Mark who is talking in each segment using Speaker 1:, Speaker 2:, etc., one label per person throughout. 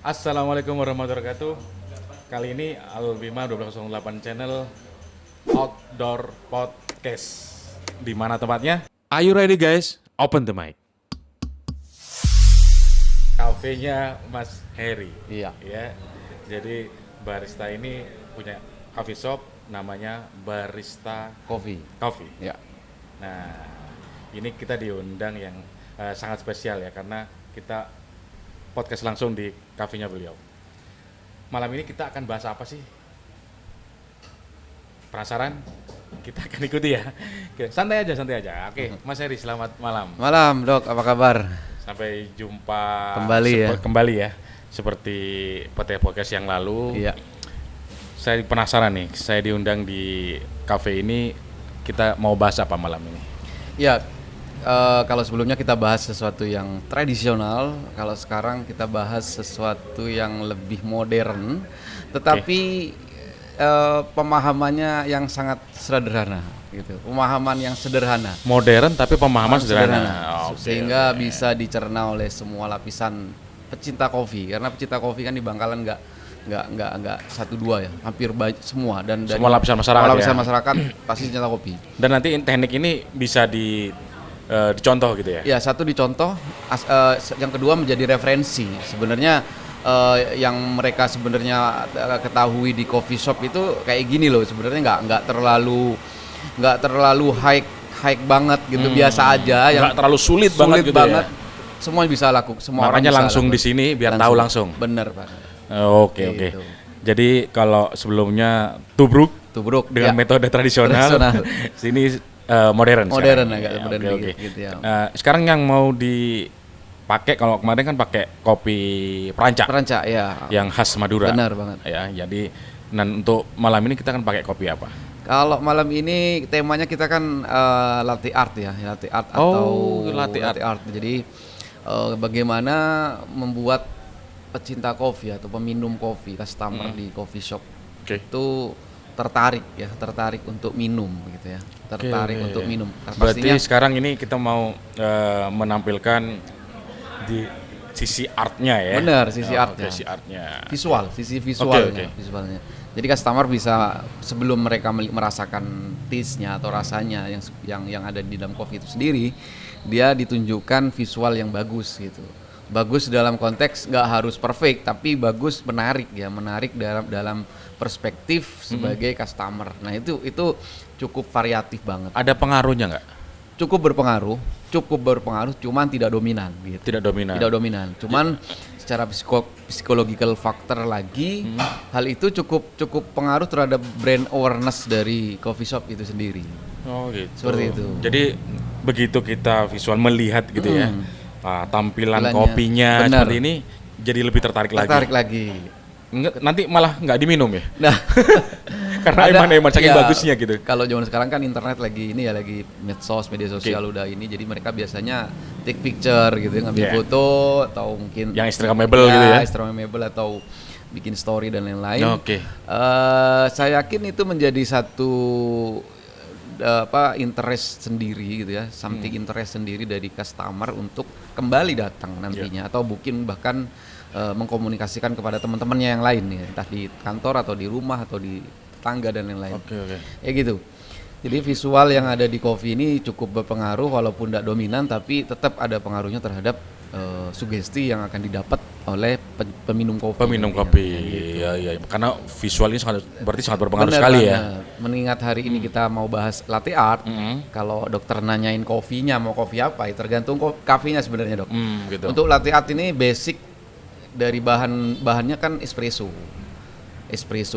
Speaker 1: Assalamualaikum warahmatullahi wabarakatuh. Kali ini Albima 1208 channel Outdoor Podcast. Di mana tempatnya?
Speaker 2: Are you ready guys? Open the mic.
Speaker 1: Kafenya Mas Heri.
Speaker 3: Iya.
Speaker 1: Ya. Jadi barista ini punya coffee shop namanya Barista
Speaker 3: Coffee.
Speaker 1: Coffee.
Speaker 3: Ya.
Speaker 1: Nah, ini kita diundang yang sangat spesial ya karena kita podcast langsung di kafenya beliau. Malam ini kita akan bahas apa sih? Penasaran? Kita akan ikuti ya. Oke, santai aja. Oke, Mas Heri, selamat malam.
Speaker 3: Malam, Dok. Apa kabar?
Speaker 1: Sampai jumpa
Speaker 3: Kembali
Speaker 1: ya. Seperti podcast yang lalu.
Speaker 3: Iya.
Speaker 1: Saya penasaran nih, saya diundang di kafe ini, kita mau bahas apa malam ini?
Speaker 3: Ya, kalau sebelumnya kita bahas sesuatu yang tradisional, kalau sekarang kita bahas sesuatu yang lebih modern, tetapi pemahamannya yang sangat sederhana, gitu. Pemahaman yang sederhana.
Speaker 1: Modern tapi pemahaman sederhana. Oke,
Speaker 3: Sehingga
Speaker 1: oke.
Speaker 3: bisa dicerna oleh semua lapisan pecinta kopi, karena pecinta kopi kan di Bangkalan nggak satu dua ya, hampir semua dan
Speaker 1: Semua lapisan masyarakat
Speaker 3: semua lapisan
Speaker 1: ya?
Speaker 3: masyarakat pasti pecinta kopi.
Speaker 1: Dan nanti teknik ini bisa dicontoh gitu ya?
Speaker 3: Ya, satu dicontoh, yang kedua menjadi referensi. Sebenarnya yang mereka sebenarnya ketahui di coffee shop itu kayak gini loh. Sebenarnya nggak terlalu high banget gitu, biasa aja.
Speaker 1: Nggak terlalu sulit banget gitu ya?
Speaker 3: Semua bisa lakukan. Semua orang
Speaker 1: Makanya
Speaker 3: bisa
Speaker 1: langsung
Speaker 3: lakukan.
Speaker 1: di sini biar tahu langsung.
Speaker 3: Bener Pak.
Speaker 1: Oke.
Speaker 3: Gitu.
Speaker 1: Jadi kalau sebelumnya tubruk
Speaker 3: Tubruk
Speaker 1: dengan
Speaker 3: ya.
Speaker 1: metode tradisional, sini modern.
Speaker 3: Modern
Speaker 1: sekarang.
Speaker 3: agak
Speaker 1: Ya,
Speaker 3: modern
Speaker 1: oke,
Speaker 3: dikit
Speaker 1: oke.
Speaker 3: gitu ya.
Speaker 1: Sekarang yang mau dipakai, kalau kemarin kan pakai kopi perancak
Speaker 3: Perancak ya.
Speaker 1: yang khas Madura.
Speaker 3: Benar banget.
Speaker 1: Ya, jadi untuk malam ini kita kan pakai kopi apa?
Speaker 3: Kalau malam ini temanya kita kan latte art ya, latte art atau
Speaker 1: latte art.
Speaker 3: Jadi bagaimana membuat pecinta kopi atau peminum kopi, customer di coffee shop
Speaker 1: Oke.
Speaker 3: itu tertarik untuk minum gitu ya, tertarik
Speaker 1: Oke.
Speaker 3: untuk minum.
Speaker 1: Berarti
Speaker 3: Pastinya
Speaker 1: sekarang ini kita mau menampilkan di sisi artnya ya.
Speaker 3: benar sisi
Speaker 1: Oh,
Speaker 3: artnya,
Speaker 1: sisi artnya.
Speaker 3: sisi visualnya,
Speaker 1: Oke.
Speaker 3: visualnya. Jadi customer bisa sebelum mereka merasakan taste-nya atau rasanya yang ada di dalam kopi itu sendiri, dia ditunjukkan visual yang bagus gitu. Bagus dalam konteks nggak harus perfect, tapi bagus, menarik dalam perspektif sebagai customer. Nah itu cukup variatif banget.
Speaker 1: Ada pengaruhnya nggak?
Speaker 3: Cukup berpengaruh, cuman tidak dominan gitu.
Speaker 1: Tidak dominan.
Speaker 3: Tidak dominan. Cuman secara psychological factor lagi, hal itu cukup pengaruh terhadap brand awareness dari coffee shop itu sendiri.
Speaker 1: Oh gitu.
Speaker 3: Seperti itu.
Speaker 1: Jadi begitu kita visual melihat gitu ya, tampilan
Speaker 3: Tampilannya.
Speaker 1: kopinya
Speaker 3: Benar.
Speaker 1: seperti ini, jadi lebih tertarik lagi. Nanti malah nggak diminum ya?
Speaker 3: Nah,
Speaker 1: Karena emang saking bagusnya gitu.
Speaker 3: Kalau zaman sekarang kan internet lagi lagi media sosial udah ini, jadi mereka biasanya take picture gitu, ngambil
Speaker 1: Yeah.
Speaker 3: foto atau mungkin
Speaker 1: Yang Instagramable gitu ya?
Speaker 3: Instagramable atau bikin story dan lain-lain.
Speaker 1: Oke.
Speaker 3: Saya yakin itu menjadi satu interest sendiri gitu ya, something interest sendiri dari customer untuk kembali datang nantinya atau mungkin bahkan mengkomunikasikan kepada teman-temannya yang lain ya, entah di kantor atau di rumah atau di tetangga dan lain-lain.
Speaker 1: Oke.
Speaker 3: Ya gitu. Jadi visual yang ada di kopi ini cukup berpengaruh walaupun tidak dominan, tapi tetap ada pengaruhnya terhadap sugesti yang akan didapat oleh peminum kopi.
Speaker 1: Peminum kopi, ya. Karena visual ini berarti sangat berpengaruh
Speaker 3: Benar
Speaker 1: sekali ya.
Speaker 3: banget. Mengingat hari ini kita mau bahas latte art, kalau dokter nanyain kopinya mau kopi apa, ya tergantung kafenya sebenarnya dok.
Speaker 1: Gitu.
Speaker 3: Untuk latte art ini basic dari bahannya kan espresso.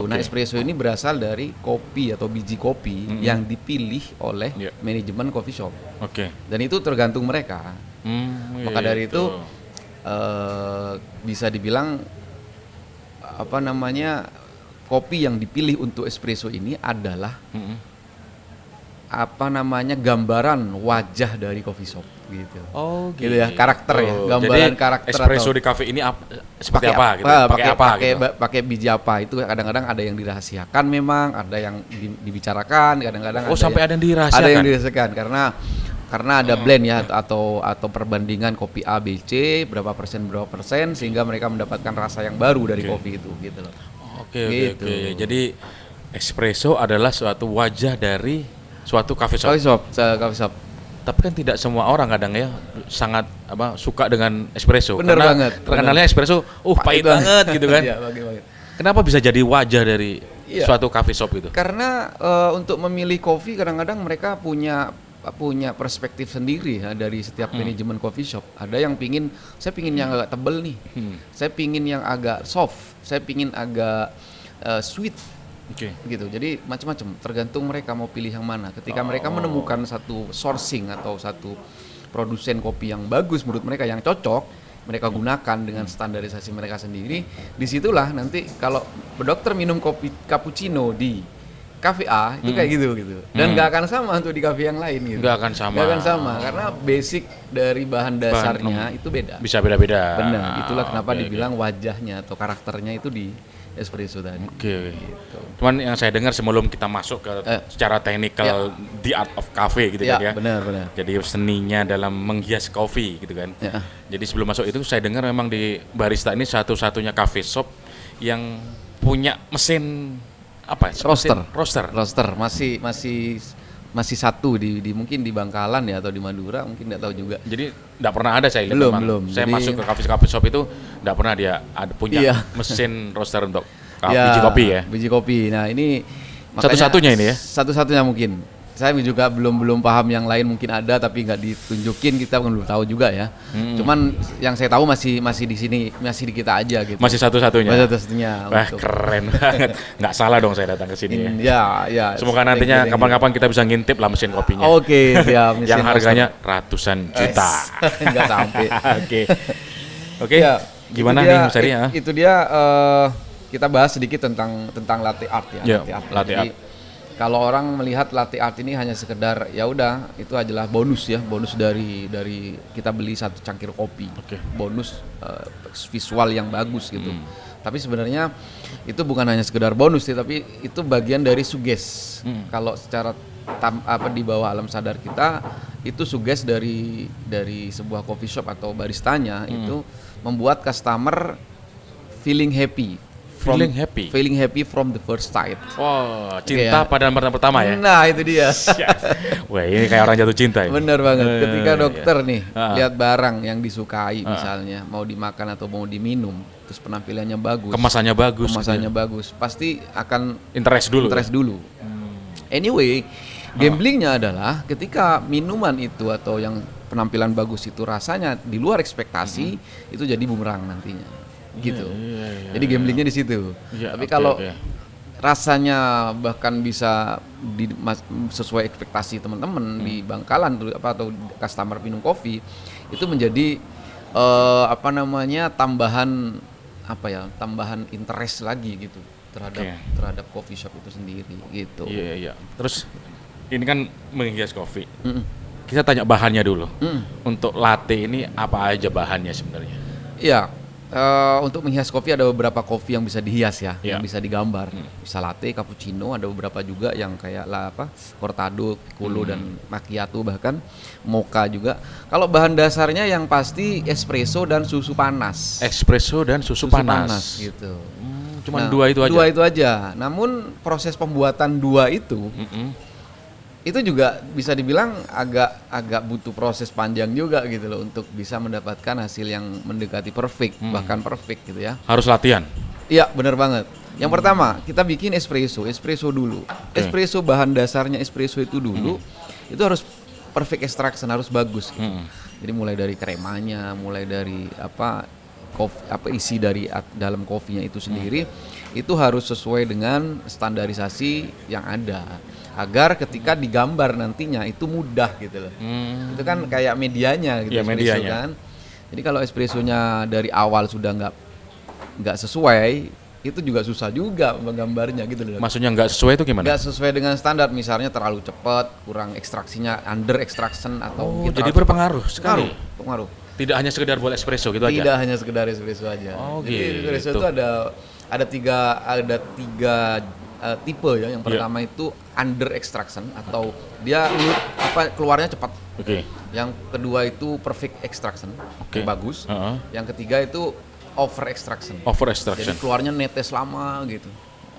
Speaker 3: Nah, espresso ini berasal dari kopi atau biji kopi yang dipilih oleh manajemen coffee shop.
Speaker 1: Oke.
Speaker 3: Dan itu tergantung mereka. Maka dari itu bisa dibilang kopi yang dipilih untuk espresso ini adalah gambaran wajah dari coffee shop gitu.
Speaker 1: Oh,
Speaker 3: gitu ya, karakter ya, gambaran
Speaker 1: jadi,
Speaker 3: karakter
Speaker 1: espresso
Speaker 3: atau
Speaker 1: di kafe ini seperti apa gitu?
Speaker 3: pakai biji apa, itu kadang-kadang ada yang dirahasiakan, memang ada yang dibicarakan, kadang-kadang
Speaker 1: sampai ada yang dirahasiakan?
Speaker 3: Ada yang dirahasiakan karena karena ada blend ya atau perbandingan kopi A, B, C berapa persen sehingga mereka mendapatkan rasa yang baru dari kopi itu gitu loh.
Speaker 1: Oke.
Speaker 3: Gitu.
Speaker 1: Jadi espresso adalah suatu wajah dari suatu coffee shop.
Speaker 3: Coffee shop.
Speaker 1: Tapi kan tidak semua orang kadang ya sangat suka dengan espresso.
Speaker 3: Bener
Speaker 1: karena
Speaker 3: banget,
Speaker 1: terkenalnya espresso, pahit banget gitu kan.
Speaker 3: Iya, banget.
Speaker 1: Kenapa bisa jadi wajah dari suatu coffee shop itu?
Speaker 3: Karena untuk memilih kopi kadang-kadang mereka punya perspektif sendiri ya dari setiap manajemen coffee shop. Ada yang saya pingin yang agak tebel nih. Saya pingin yang agak soft, saya pingin agak sweet. Gitu. Jadi macam-macam, tergantung mereka mau pilih yang mana. Ketika mereka menemukan satu sourcing atau satu produsen kopi yang bagus menurut mereka yang cocok, mereka gunakan dengan standarisasi mereka sendiri. Disitulah nanti kalau dokter minum kopi cappuccino di kafe A itu kayak gitu dan nggak akan sama untuk di kafe yang lain gitu.
Speaker 1: Nggak akan sama
Speaker 3: Karena basic dari bahan dasarnya itu beda.
Speaker 1: Bisa beda-beda.
Speaker 3: Benar. Itulah kenapa dibilang wajahnya atau karakternya itu di espresso tadi.
Speaker 1: Oke.
Speaker 3: Gitu.
Speaker 1: Cuman yang saya dengar sebelum kita masuk ke secara teknikal the art of cafe gitu kan ya.
Speaker 3: Benar.
Speaker 1: Jadi seninya dalam menghias kopi gitu kan.
Speaker 3: Ya.
Speaker 1: Jadi sebelum masuk itu saya dengar memang di Barista ini satu-satunya cafe shop yang punya mesin roaster masih satu di mungkin di Bangkalan ya atau di Madura, mungkin nggak tahu juga. Jadi nggak pernah ada saya lihat
Speaker 3: belum.
Speaker 1: Saya
Speaker 3: Jadi,
Speaker 1: masuk ke cafe shop itu nggak pernah dia punya mesin roaster untuk biji kopi ya.
Speaker 3: Biji kopi. Nah ini
Speaker 1: satu-satunya ini ya.
Speaker 3: Satu-satunya mungkin. Saya juga belum paham yang lain mungkin ada tapi nggak ditunjukin, kita belum tahu juga ya. Cuman yang saya tahu masih di sini, masih di kita aja gitu.
Speaker 1: Masih satu-satunya.
Speaker 3: Wah,
Speaker 1: keren banget. Nggak salah dong saya datang ke sini
Speaker 3: ya.
Speaker 1: Semoga nantinya kapan-kapan kita bisa ngintip lah mesin kopinya.
Speaker 3: Oke, siap.
Speaker 1: Yang harganya ratusan juta.
Speaker 3: Nggak sampai.
Speaker 1: Oke. Ya, gimana nih Mas Ari?
Speaker 3: Itu dia kita bahas sedikit tentang latte art ya.
Speaker 1: Latte art.
Speaker 3: Kalau orang melihat latte art ini hanya sekedar ya udah itu adalah bonus dari kita beli satu cangkir kopi, bonus visual yang bagus gitu. Tapi sebenarnya itu bukan hanya sekedar bonus tapi itu bagian dari suges. Kalau secara di bawah alam sadar kita itu suges dari sebuah coffee shop atau baristanya itu membuat customer feeling happy from the first sight.
Speaker 1: Oh, cinta pada lembaran pertama ya?
Speaker 3: Nah, itu dia.
Speaker 1: Wah, ini kayak orang jatuh cinta ya?
Speaker 3: Bener banget. Ketika dokter nih lihat barang yang disukai misalnya, mau dimakan atau mau diminum, terus penampilannya bagus,
Speaker 1: kemasannya
Speaker 3: bagus, pasti akan
Speaker 1: interest dulu.
Speaker 3: Anyway, gamblingnya adalah ketika minuman itu atau yang penampilan bagus itu rasanya di luar ekspektasi, itu jadi bumerang nantinya. Gitu. Jadi gamblingnya di situ. Tapi kalau rasanya bahkan bisa sesuai ekspektasi teman-teman di Bangkalan atau customer minum kopi itu menjadi tambahan interest lagi gitu terhadap coffee shop itu sendiri gitu.
Speaker 1: Iya. Terus ini kan menghias kopi. Kita tanya bahannya dulu. Untuk latte ini apa aja bahannya sebenarnya?
Speaker 3: Iya. Untuk menghias kopi ada beberapa kopi yang bisa dihias ya, yang bisa digambar. Bisa latte, cappuccino, ada beberapa juga yang kayak cortado, piccolo dan macchiato, bahkan mocha juga. Kalau bahan dasarnya yang pasti espresso dan susu panas.
Speaker 1: Espresso dan susu panas
Speaker 3: gitu.
Speaker 1: Cuman dua itu aja.
Speaker 3: Dua itu aja. Namun proses pembuatan dua itu itu juga bisa dibilang agak butuh proses panjang juga gitu loh untuk bisa mendapatkan hasil yang mendekati perfect, bahkan perfect gitu ya.
Speaker 1: Harus latihan.
Speaker 3: Iya, benar banget. Yang pertama, kita bikin espresso dulu. Espresso bahan dasarnya espresso itu dulu itu harus perfect extraction, harus bagus gitu. Jadi mulai dari kremanya, mulai dari isi dari dalam kopinya itu sendiri itu harus sesuai dengan standarisasi yang ada. Agar ketika digambar nantinya itu mudah gitu loh. Itu kan kayak medianya gitu, espresso kan. Jadi kalau espressonya dari awal sudah nggak sesuai, itu juga susah juga menggambarnya gitu loh.
Speaker 1: Maksudnya nggak sesuai itu gimana?
Speaker 3: Nggak sesuai dengan standar, misalnya terlalu cepat, kurang ekstraksinya, under extraction atau
Speaker 1: jadi berpengaruh sekali.
Speaker 3: Pengaruh.
Speaker 1: Tidak hanya sekedar buat espresso gitu aja.
Speaker 3: Tidak hanya sekedar espresso aja.
Speaker 1: Oh,
Speaker 3: jadi
Speaker 1: gitu.
Speaker 3: espresso itu ada tiga tipe ya. Yang pertama itu under extraction atau dia keluarnya cepat.
Speaker 1: Oke.
Speaker 3: Yang kedua itu perfect extraction,
Speaker 1: Oke.
Speaker 3: yang bagus. Yang ketiga itu over extraction.
Speaker 1: Over
Speaker 3: Jadi
Speaker 1: extraction.
Speaker 3: keluarnya netes lama gitu.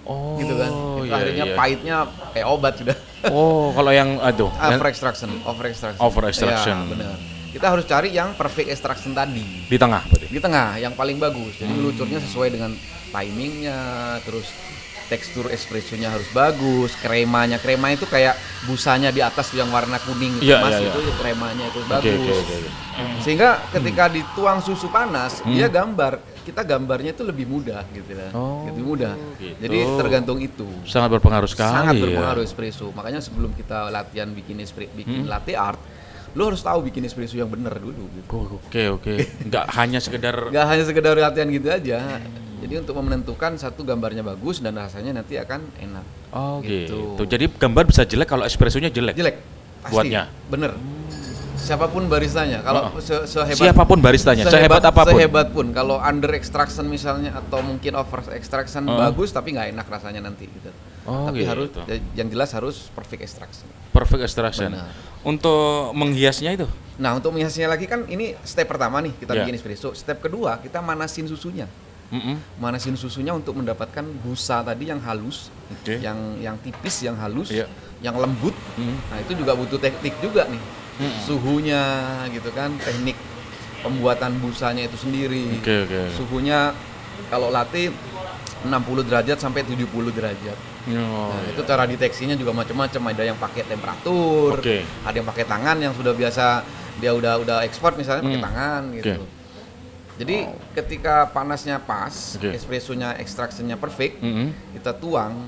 Speaker 1: Oh,
Speaker 3: Gitu kan. Itu
Speaker 1: iya,
Speaker 3: akhirnya
Speaker 1: iya.
Speaker 3: pahitnya kayak obat sudah.
Speaker 1: Oh, kalau yang aduh,
Speaker 3: Over extraction.
Speaker 1: Over extraction.
Speaker 3: Ya, benar. Kita harus cari yang perfect extraction tadi.
Speaker 1: di tengah berarti.
Speaker 3: Di tengah yang paling bagus. Jadi ngelucurnya sesuai dengan timingnya, terus tekstur espressonya harus bagus, krema itu kayak busanya di atas yang warna kuning itu
Speaker 1: Iya,
Speaker 3: mas
Speaker 1: iya,
Speaker 3: itu
Speaker 1: iya.
Speaker 3: kremanya itu
Speaker 1: Oke,
Speaker 3: bagus.
Speaker 1: oke.
Speaker 3: Sehingga ketika dituang susu panas, dia kita gambarnya itu lebih mudah gitu lah.
Speaker 1: Oh,
Speaker 3: Lebih mudah.
Speaker 1: gitu.
Speaker 3: Jadi tergantung itu.
Speaker 1: Sangat berpengaruh sekali.
Speaker 3: Sangat
Speaker 1: ya.
Speaker 3: berpengaruh espresso. Makanya sebelum kita latihan bikin latte art, lo harus tahu bikin espresso yang benar dulu gitu.
Speaker 1: Oh, oke. Nggak hanya sekedar
Speaker 3: Nggak hanya sekedar latihan gitu aja. Jadi untuk menentukan satu gambarnya bagus dan rasanya nanti akan enak.
Speaker 1: oh gitu. Jadi gambar bisa jelek kalau espressonya jelek.
Speaker 3: Jelek, pasti.
Speaker 1: Buatnya.
Speaker 3: Bener. Siapapun baristanya, kalau sehebat
Speaker 1: Siapapun baristanya, sehebat apapun.
Speaker 3: Sehebat pun, kalau under extraction misalnya atau mungkin over extraction bagus tapi nggak enak rasanya nanti gitu.
Speaker 1: Oh,
Speaker 3: Tapi
Speaker 1: gitu.
Speaker 3: harus yang jelas harus perfect extraction.
Speaker 1: Perfect extraction.
Speaker 3: Benar.
Speaker 1: Untuk menghiasnya itu.
Speaker 3: Nah untuk menghiasnya lagi kan ini step pertama nih kita
Speaker 1: Ya.
Speaker 3: bikin espresso. Step kedua kita manasin susunya. Manasin susunya untuk mendapatkan busa tadi yang halus,
Speaker 1: Oke.
Speaker 3: yang tipis, yang halus,
Speaker 1: Iya.
Speaker 3: yang lembut. Nah itu juga butuh teknik juga nih, suhunya gitu kan, teknik pembuatan busanya itu sendiri.
Speaker 1: Oke.
Speaker 3: Suhunya kalau latte 60 derajat sampai 70 derajat.
Speaker 1: Oh,
Speaker 3: Nah, itu cara deteksinya juga macam-macam. Ada yang pakai temperatur,
Speaker 1: Oke.
Speaker 3: ada yang pakai tangan yang sudah biasa dia udah ekspor misalnya pakai tangan gitu.
Speaker 1: Oke.
Speaker 3: Jadi ketika panasnya pas,
Speaker 1: Oke.
Speaker 3: espressonya extractionnya perfect,
Speaker 1: Mm-mm.
Speaker 3: kita tuang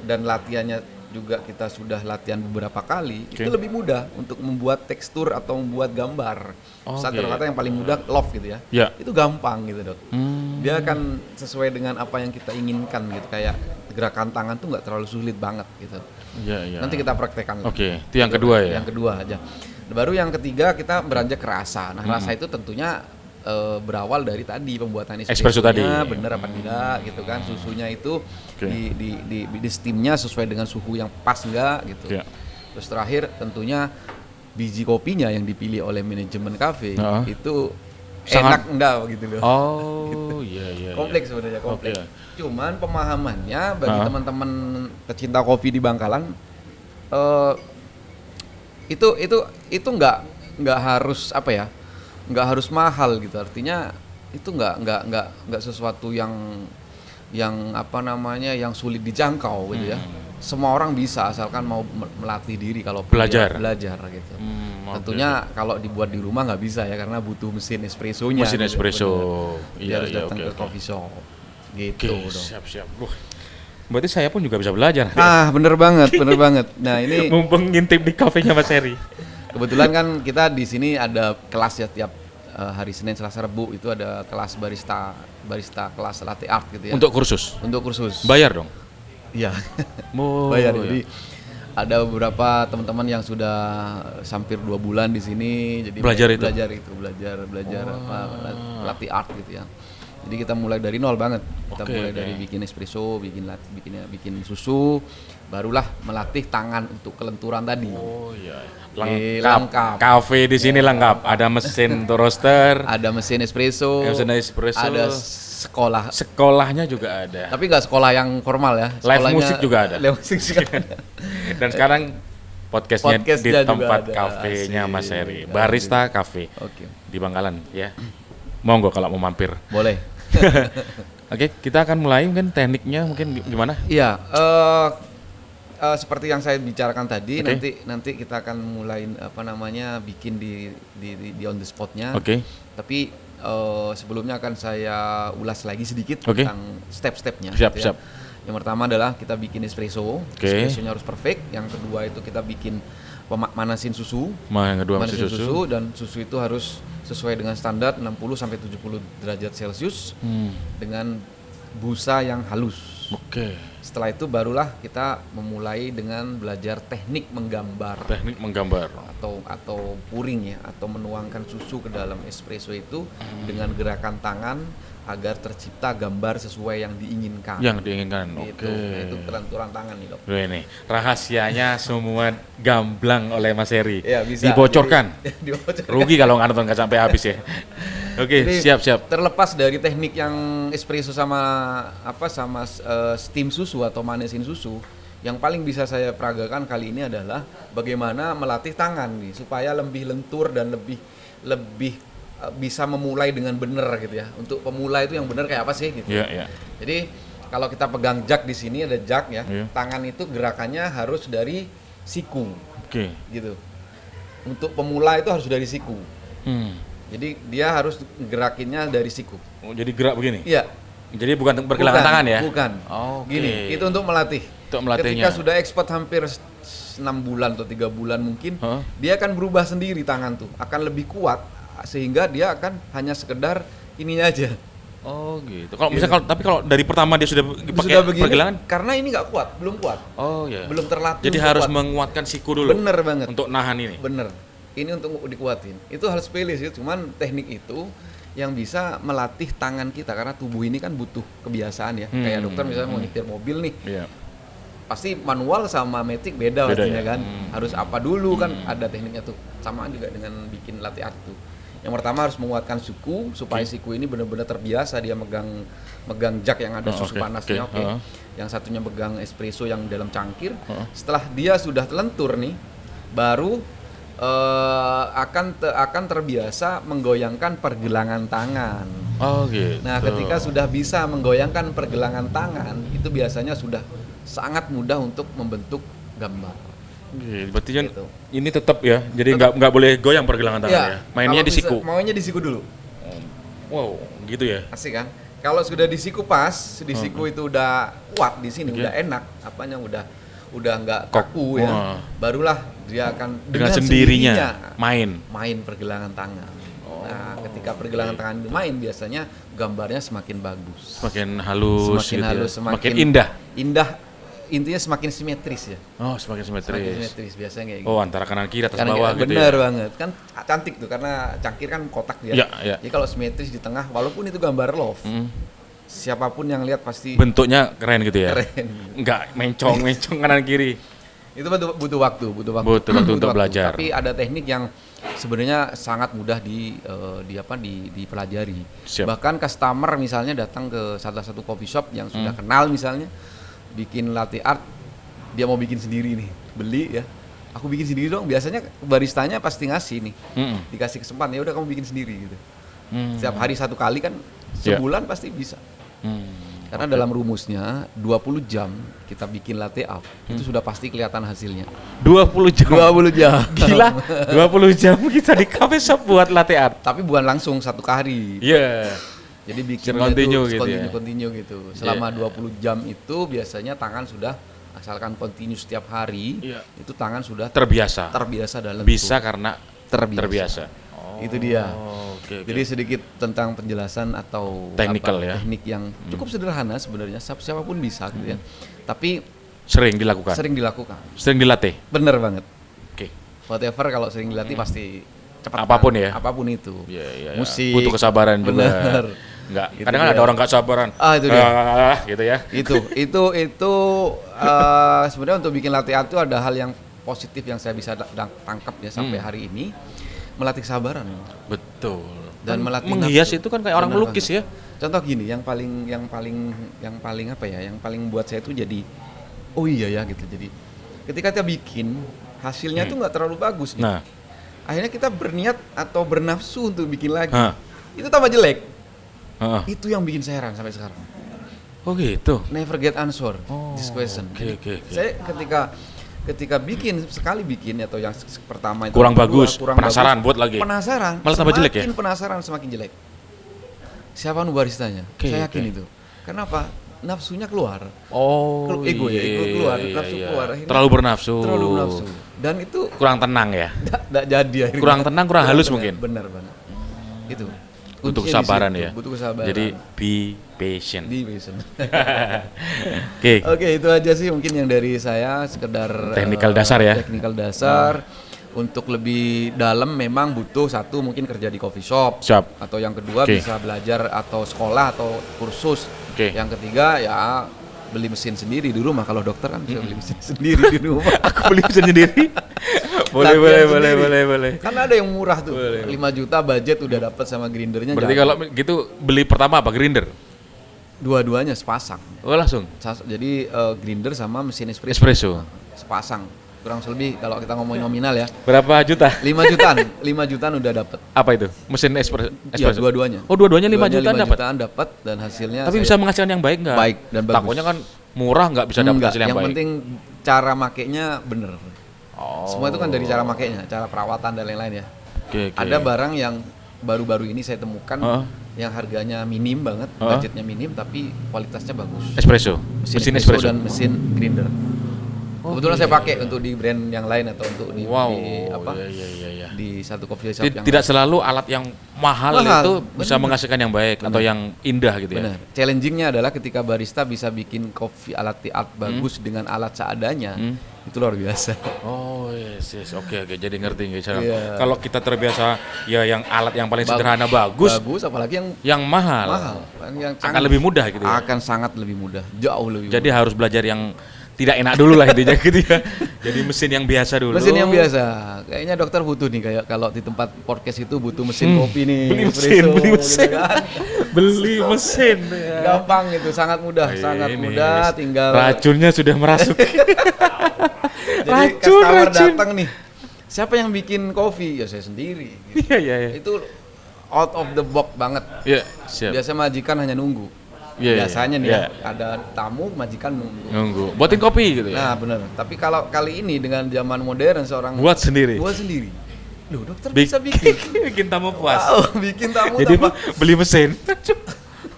Speaker 3: dan latihannya juga kita sudah latihan beberapa kali,
Speaker 1: Oke.
Speaker 3: itu lebih mudah untuk membuat tekstur atau membuat gambar.
Speaker 1: Oke.
Speaker 3: Kata yang paling mudah love gitu ya.
Speaker 1: Ya.
Speaker 3: Itu gampang gitu dok.
Speaker 1: Hmm.
Speaker 3: Dia akan sesuai dengan apa yang kita inginkan gitu. Kayak gerakan tangan tuh nggak terlalu sulit banget gitu.
Speaker 1: Iya.
Speaker 3: Nanti kita praktekkan.
Speaker 1: Oke, itu yang kedua ya.
Speaker 3: Yang kedua aja. Baru yang ketiga kita beranjak ke rasa. Nah rasa itu tentunya berawal dari tadi pembuatan
Speaker 1: Espresso tadi.
Speaker 3: bener apa tidak gitu kan, susunya itu
Speaker 1: Oke.
Speaker 3: di steamnya sesuai dengan suhu yang pas enggak gitu.
Speaker 1: Iya.
Speaker 3: Terus terakhir tentunya biji kopinya yang dipilih oleh manajemen kafe itu
Speaker 1: Sangat-
Speaker 3: enak enggak gitu loh.
Speaker 1: Oh, iya.
Speaker 3: Kompleks sebenarnya kompleks.
Speaker 1: Oke.
Speaker 3: Cuman pemahamannya bagi teman-teman pecinta kopi di Bangkalan itu nggak harus apa ya, nggak harus mahal gitu. Artinya itu nggak sesuatu yang apa namanya yang sulit dijangkau gitu ya. Semua orang bisa asalkan mau melatih diri kalau
Speaker 1: Belajar.
Speaker 3: gitu.
Speaker 1: Oke.
Speaker 3: Tentunya kalau dibuat di rumah nggak bisa ya karena butuh mesin espressonya.
Speaker 1: Mesin
Speaker 3: gitu.
Speaker 1: espresso.
Speaker 3: Bener. Dia harus datang ke
Speaker 1: oke.
Speaker 3: coffee shop.
Speaker 1: Oke,
Speaker 3: Gitu dong.
Speaker 1: siap. Wah. Berarti saya pun juga bisa belajar.
Speaker 3: Ah, bener banget. Nah, ini
Speaker 1: Mumpung ngintip di kafenya Mas Heri.
Speaker 3: kebetulan kan kita di sini ada kelas ya tiap hari Senin, Selasa, Rabu itu ada kelas barista kelas latte art gitu ya.
Speaker 1: Untuk kursus.
Speaker 3: Untuk kursus.
Speaker 1: Bayar dong.
Speaker 3: Iya.
Speaker 1: Oh,
Speaker 3: Bayar.
Speaker 1: iya.
Speaker 3: Jadi ada beberapa teman-teman yang sudah hampir 2 bulan di sini jadi
Speaker 1: Belajar
Speaker 3: belajar apa latte art gitu ya. Jadi kita mulai dari nol banget. Kita
Speaker 1: Oke,
Speaker 3: mulai
Speaker 1: oke.
Speaker 3: dari bikin espresso, bikin susu, barulah melatih tangan untuk kelenturan tadi.
Speaker 1: Oh iya.
Speaker 3: Lengkap.
Speaker 1: Kafe di sini lengkap. Ada mesin untuk roaster,
Speaker 3: Ada mesin espresso,
Speaker 1: mesin espresso.
Speaker 3: ada sekolah.
Speaker 1: Sekolahnya juga ada.
Speaker 3: Tapi nggak sekolah yang formal ya.
Speaker 1: Live
Speaker 3: Sekolahnya-
Speaker 1: musik juga ada.
Speaker 3: Live musik juga ada.
Speaker 1: Dan sekarang podcastnya di
Speaker 3: Podcastnya juga
Speaker 1: tempat
Speaker 3: ada.
Speaker 1: kafenya
Speaker 3: Asik.
Speaker 1: Mas Heri. Barista Cafe
Speaker 3: Oke,
Speaker 1: di Bangkalan ya. Monggo kalau mau mampir.
Speaker 3: boleh.
Speaker 1: Oke, kita akan mulai mungkin tekniknya mungkin gimana?
Speaker 3: Iya, seperti yang saya bicarakan tadi,
Speaker 1: Oke.
Speaker 3: nanti kita akan mulai apa namanya bikin di on the spotnya.
Speaker 1: Oke.
Speaker 3: Tapi sebelumnya akan saya ulas lagi sedikit
Speaker 1: Oke.
Speaker 3: tentang step-stepnya.
Speaker 1: Siap,
Speaker 3: gitu ya.
Speaker 1: siap.
Speaker 3: Yang pertama adalah kita bikin espresso.
Speaker 1: Oke.
Speaker 3: Espressonya harus perfect. Yang kedua itu kita bikin manasin susu.
Speaker 1: Yang kedua masih
Speaker 3: Manasin
Speaker 1: susu.
Speaker 3: dan susu itu harus sesuai dengan standar 60 sampai 70 derajat Celcius dengan busa yang halus.
Speaker 1: Oke.
Speaker 3: Setelah itu barulah kita memulai dengan belajar teknik menggambar
Speaker 1: Teknik menggambar.
Speaker 3: atau pouring ya, atau menuangkan susu ke dalam espresso itu dengan gerakan tangan agar tercipta gambar sesuai yang diinginkan.
Speaker 1: Yang diinginkan.
Speaker 3: Gitu.
Speaker 1: Oke.
Speaker 3: Nah, itu kelenturan tangan nih dok.
Speaker 1: Loh ini rahasianya semua gamblang oleh Mas Heri.
Speaker 3: Ya, bisa.
Speaker 1: Dibocorkan.
Speaker 3: Jadi, dibocorkan.
Speaker 1: Rugi kalau nggak nonton nggak sampai habis ya. Oke,
Speaker 3: Jadi,
Speaker 1: siap.
Speaker 3: Terlepas dari teknik yang espresso sama steam susu atau manesin susu, yang paling bisa saya peragakan kali ini adalah bagaimana melatih tangan nih supaya lebih lentur dan lebih bisa memulai dengan benar gitu ya. Untuk pemula itu yang benar kayak apa sih gitu.
Speaker 1: Iya.
Speaker 3: Jadi kalau kita pegang jak di sini ada jak ya,
Speaker 1: Iya.
Speaker 3: tangan itu gerakannya harus dari siku
Speaker 1: Oke.
Speaker 3: gitu. Untuk pemula itu harus dari siku. Jadi dia harus gerakinnya dari siku.
Speaker 1: Oh, jadi gerak begini.
Speaker 3: Iya.
Speaker 1: Jadi bukan pergelangan tangan ya?
Speaker 3: Bukan.
Speaker 1: Oke.
Speaker 3: Gini, itu untuk melatih.
Speaker 1: Untuk melatihnya.
Speaker 3: Ketika sudah expert hampir 6 bulan atau 3 bulan mungkin,
Speaker 1: Hah?
Speaker 3: dia akan berubah sendiri tangan tuh, akan lebih kuat sehingga dia akan hanya sekedar ininya aja.
Speaker 1: Oh gitu. Kalau misalnya tapi kalau dari pertama dia sudah
Speaker 3: Sudah
Speaker 1: pakai
Speaker 3: begini,
Speaker 1: pergelangan?
Speaker 3: karena ini nggak kuat, belum kuat,
Speaker 1: Oh iya.
Speaker 3: belum terlatih.
Speaker 1: Jadi
Speaker 3: untuk
Speaker 1: harus
Speaker 3: kuat.
Speaker 1: menguatkan siku dulu.
Speaker 3: Bener banget.
Speaker 1: Untuk nahan ini.
Speaker 3: Bener. Ini untuk dikuatin. Itu hal sepele sih, cuman teknik itu yang bisa melatih tangan kita karena tubuh ini kan butuh kebiasaan ya. Kayak dokter misalnya mau nyetir mobil nih,
Speaker 1: Iya.
Speaker 3: pasti manual sama matic beda
Speaker 1: Beda
Speaker 3: pastinya
Speaker 1: ya?
Speaker 3: kan. Harus apa dulu kan ada tekniknya tuh. Sama juga dengan bikin latih art tuh. Yang pertama harus menguatkan siku supaya siku ini benar-benar terbiasa dia megang jak yang ada susu
Speaker 1: Oke,
Speaker 3: panasnya.
Speaker 1: oke.
Speaker 3: Yang satunya pegang espresso yang dalam cangkir. Setelah dia sudah lentur nih, baru akan terbiasa menggoyangkan pergelangan tangan.
Speaker 1: Oh gitu.
Speaker 3: Nah, ketika sudah bisa menggoyangkan pergelangan tangan, itu biasanya sudah sangat mudah untuk membentuk gambar.
Speaker 1: Oke, berarti kan
Speaker 3: Gitu.
Speaker 1: ini tetap ya. Jadi nggak boleh goyang pergelangan tangan ya. Mainnya
Speaker 3: kalau
Speaker 1: di siku.
Speaker 3: Maunya di siku dulu.
Speaker 1: Wow, gitu ya.
Speaker 3: Asik kan? Kalau sudah di siku pas, di siku itu udah kuat di sini,
Speaker 1: Oke.
Speaker 3: udah enak, apanya udah nggak kaku ya.
Speaker 1: Wah.
Speaker 3: Barulah dia akan
Speaker 1: Dengan sendirinya main.
Speaker 3: pergelangan tangan. Nah, ketika pergelangan tangan itu main biasanya gambarnya semakin bagus.
Speaker 1: Semakin halus,
Speaker 3: Semakin
Speaker 1: gitu ya.
Speaker 3: halus,
Speaker 1: Semakin indah.
Speaker 3: Indah, intinya semakin simetris ya.
Speaker 1: Oh, semakin
Speaker 3: Semakin
Speaker 1: simetris.
Speaker 3: simetris biasanya kayak gitu.
Speaker 1: Oh, antara kanan kiri atas
Speaker 3: Karena
Speaker 1: bawah gitu
Speaker 3: bener
Speaker 1: ya.
Speaker 3: banget kan cantik tuh karena cangkir kan kotak dia.
Speaker 1: Iya, iya.
Speaker 3: Jadi kalau simetris di tengah walaupun itu gambar love, siapapun yang lihat pasti
Speaker 1: Bentuknya keren gitu ya.
Speaker 3: keren.
Speaker 1: Enggak mencong kanan kiri.
Speaker 3: Itu butuh waktu.
Speaker 1: Butuh waktu untuk belajar.
Speaker 3: Tapi ada teknik yang sebenarnya sangat mudah dipelajari.
Speaker 1: Siap.
Speaker 3: Bahkan customer misalnya datang ke salah satu coffee shop yang sudah kenal misalnya bikin latte art, dia mau bikin sendiri nih, beli ya. Aku bikin sendiri dong. Biasanya baristanya pasti ngasih nih. Dikasih kesempatan ya udah kamu bikin sendiri gitu. Setiap hari satu kali kan sebulan pasti bisa. Karena dalam rumusnya 20 jam kita bikin latte art itu sudah pasti kelihatan hasilnya.
Speaker 1: 20 jam.
Speaker 3: 20 jam.
Speaker 1: Gila, 20 jam kita di cafe shop buat latte art.
Speaker 3: Tapi bukan langsung satu hari.
Speaker 1: Iya.
Speaker 3: Jadi bikin
Speaker 1: Secara continue gitu ya.
Speaker 3: continue gitu. Selama 20 jam itu biasanya tangan sudah asalkan continue setiap hari,
Speaker 1: Iya.
Speaker 3: itu tangan sudah
Speaker 1: Terbiasa.
Speaker 3: dalam
Speaker 1: Bisa karena
Speaker 3: terbiasa. Itu dia.
Speaker 1: Oke.
Speaker 3: Jadi sedikit tentang penjelasan atau
Speaker 1: Technical ya.
Speaker 3: teknik yang cukup sederhana sebenarnya siapapun bisa gitu ya. Tapi
Speaker 1: sering dilakukan.
Speaker 3: sering dilakukan.
Speaker 1: Sering dilatih.
Speaker 3: Bener banget.
Speaker 1: Oke.
Speaker 3: Whatever kalau sering dilatih pasti cepat.
Speaker 1: Apapun ya.
Speaker 3: Apapun itu.
Speaker 1: Iya.
Speaker 3: Musik.
Speaker 1: Butuh kesabaran
Speaker 3: Bener.
Speaker 1: benar. Enggak.
Speaker 3: Itu
Speaker 1: Kadang kan
Speaker 3: dia.
Speaker 1: ada orang enggak sabaran.
Speaker 3: Itu dia.
Speaker 1: Gitu ya.
Speaker 3: itu sebenarnya untuk bikin latte art itu ada hal yang positif yang saya bisa tangkap ya sampai hari ini, melatih kesabaran
Speaker 1: Betul.
Speaker 3: dan melatih
Speaker 1: menghias
Speaker 3: nafsu.
Speaker 1: itu kan kayak orang
Speaker 3: Benar
Speaker 1: melukis
Speaker 3: banget.
Speaker 1: ya.
Speaker 3: Contoh gini, yang paling apa ya, yang paling buat saya itu jadi oh iya ya gitu. Jadi ketika kita bikin hasilnya tuh nggak terlalu bagus nih.
Speaker 1: Nah,
Speaker 3: Akhirnya kita berniat atau bernafsu untuk bikin lagi.
Speaker 1: Hah.
Speaker 3: Itu tambah jelek.
Speaker 1: heeh.
Speaker 3: Itu yang bikin saya heran sampai sekarang.
Speaker 1: Oh gitu.
Speaker 3: Never get answer
Speaker 1: Oh,
Speaker 3: this question.
Speaker 1: oke.
Speaker 3: Saya ketika bikin sekali bikin atau yang pertama itu
Speaker 1: Kurang
Speaker 3: kedua,
Speaker 1: bagus, penasaran, buat lagi.
Speaker 3: Penasaran.
Speaker 1: Malah tambah jelek ya?
Speaker 3: Semakin penasaran semakin jelek. Siapa nu baristanya?
Speaker 1: Oke,
Speaker 3: Saya yakin
Speaker 1: oke.
Speaker 3: itu. Kenapa? Nafsunya keluar.
Speaker 1: Oh,
Speaker 3: Ego ya, ego keluar, nafsu keluar. Akhirnya
Speaker 1: Terlalu bernafsu.
Speaker 3: Terlalu bernafsu. Dan itu
Speaker 1: Kurang tenang ya.
Speaker 3: tidak jadi akhirnya.
Speaker 1: Kurang tenang, kurang halus mungkin.
Speaker 3: Benar banget. Itu.
Speaker 1: Butuh
Speaker 3: Kuncinya di
Speaker 1: kesabaran
Speaker 3: situ,
Speaker 1: ya.
Speaker 3: Butuh kesabaran.
Speaker 1: Jadi be patient.
Speaker 3: di patient.
Speaker 1: Oke.
Speaker 3: Oke, itu aja sih mungkin yang dari saya, sekedar
Speaker 1: Technical dasar ya.
Speaker 3: Technical dasar untuk lebih dalam memang butuh satu mungkin kerja di coffee shop.
Speaker 1: Siap.
Speaker 3: Atau yang kedua
Speaker 1: Oke.
Speaker 3: bisa belajar atau sekolah atau kursus.
Speaker 1: Oke.
Speaker 3: Yang ketiga ya beli mesin sendiri di rumah. Kalau dokter kan bisa beli mesin sendiri di rumah.
Speaker 1: Aku beli mesin sendiri. boleh,
Speaker 3: Latihan
Speaker 1: boleh,
Speaker 3: sendiri.
Speaker 1: boleh.
Speaker 3: Kan ada yang murah tuh.
Speaker 1: Boleh.
Speaker 3: 5 juta budget udah dapat sama grindernya.
Speaker 1: Berarti
Speaker 3: jago.
Speaker 1: kalau gitu beli pertama apa grinder?
Speaker 3: Dua-duanya sepasang.
Speaker 1: Oh langsung.
Speaker 3: Jadi grinder sama mesin espresso.
Speaker 1: Espresso.
Speaker 3: Sepasang. Kurang lebih kalau kita ngomongin nominal ya.
Speaker 1: Berapa juta?
Speaker 3: 5 jutaan. 5 jutaan udah dapat.
Speaker 1: Apa itu? Mesin
Speaker 3: Iya, dua-duanya.
Speaker 1: Oh, dua-duanya 5 jutaan
Speaker 3: 5
Speaker 1: dapat.
Speaker 3: jutaan dapat dan hasilnya
Speaker 1: Tapi bisa menghasilkan yang baik nggak?
Speaker 3: Baik dan bagus.
Speaker 1: Takutnya kan murah nggak bisa dapat
Speaker 3: Enggak,
Speaker 1: hasil yang baik.
Speaker 3: penting cara makainya bener.
Speaker 1: Oh.
Speaker 3: Semua itu kan dari cara makainya, cara perawatan dan lain-lain ya.
Speaker 1: Oke, oke.
Speaker 3: Ada barang yang baru-baru ini saya temukan
Speaker 1: Heeh.
Speaker 3: yang harganya minim banget, budgetnya minim tapi kualitasnya bagus.
Speaker 1: Espresso. Mesin espresso.
Speaker 3: dan mesin grinder.
Speaker 1: Oh,
Speaker 3: Kebetulan
Speaker 1: iya,
Speaker 3: saya pakai untuk di brand yang lain atau untuk di,
Speaker 1: Wow.
Speaker 3: di apa?
Speaker 1: Iya.
Speaker 3: Di satu coffee shop
Speaker 1: Jadi
Speaker 3: yang
Speaker 1: tidak selalu alat yang mahal,
Speaker 3: Mahal,
Speaker 1: itu bisa
Speaker 3: bener.
Speaker 1: menghasilkan yang baik atau yang indah gitu ya.
Speaker 3: benar. Challengingnya adalah ketika barista bisa bikin kopi alat art bagus dengan alat seadanya, itu luar biasa.
Speaker 1: Oh yes. Oke. Jadi ngerti nggak cara.
Speaker 3: Iya.
Speaker 1: Kalau kita terbiasa ya yang alat yang paling sederhana bagus,
Speaker 3: Apalagi
Speaker 1: yang mahal,
Speaker 3: yang
Speaker 1: akan lebih mudah gitu ya.
Speaker 3: Akan sangat lebih mudah, jauh lebih.
Speaker 1: Jadi harus belajar yang tidak enak dulu lah intinya gitu ya. Jadi mesin yang biasa dulu.
Speaker 3: Mesin yang biasa. Kayaknya dokter butuh nih kayak kalau di tempat podcast itu butuh mesin kopi nih.
Speaker 1: Beli
Speaker 3: espresso,
Speaker 1: mesin.
Speaker 3: gitu kan.
Speaker 1: Beli mesin. Ya.
Speaker 3: Gampang itu, sangat mudah, sangat
Speaker 1: Ini,
Speaker 3: mudah. Tinggal
Speaker 1: racunnya sudah merasuk.
Speaker 3: jadi customer datang nih. Siapa yang bikin kopi? Ya saya sendiri. Gitu.
Speaker 1: Iya.
Speaker 3: Itu out of the box banget.
Speaker 1: Iya, siap.
Speaker 3: Biasa majikan hanya nunggu.
Speaker 1: Iya,
Speaker 3: Biasanya nih
Speaker 1: iya.
Speaker 3: ya, ada tamu majikan nunggu.
Speaker 1: Nunggu. Buatin kopi gitu ya.
Speaker 3: Nah benar. Tapi kalau kali ini dengan zaman modern seorang
Speaker 1: Buat sendiri.
Speaker 3: Buat sendiri. Loh dokter bisa bikin.
Speaker 1: bikin tamu puas.
Speaker 3: Wow, bikin tamu
Speaker 1: Jadi
Speaker 3: tambah
Speaker 1: beli mesin.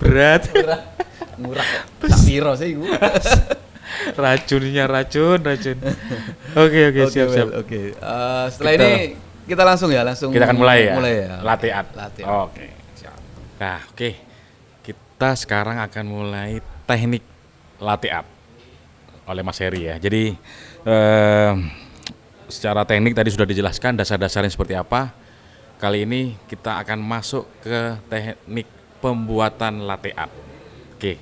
Speaker 1: Berat.
Speaker 3: murah. Tak piro sih gue.
Speaker 1: Racunnya racun. Oke, siap.
Speaker 3: Oke. Setelah ini kita langsung
Speaker 1: Kita akan mulai ya.
Speaker 3: Mulai ya.
Speaker 1: Latte art.
Speaker 3: Latte
Speaker 1: Oke.
Speaker 3: art.
Speaker 1: Nah, oke. Kita sekarang akan mulai teknik latte art oleh Mas Heri ya. Jadi secara teknik tadi sudah dijelaskan dasar-dasarnya seperti apa. Kali ini kita akan masuk ke teknik pembuatan latte art. Oke.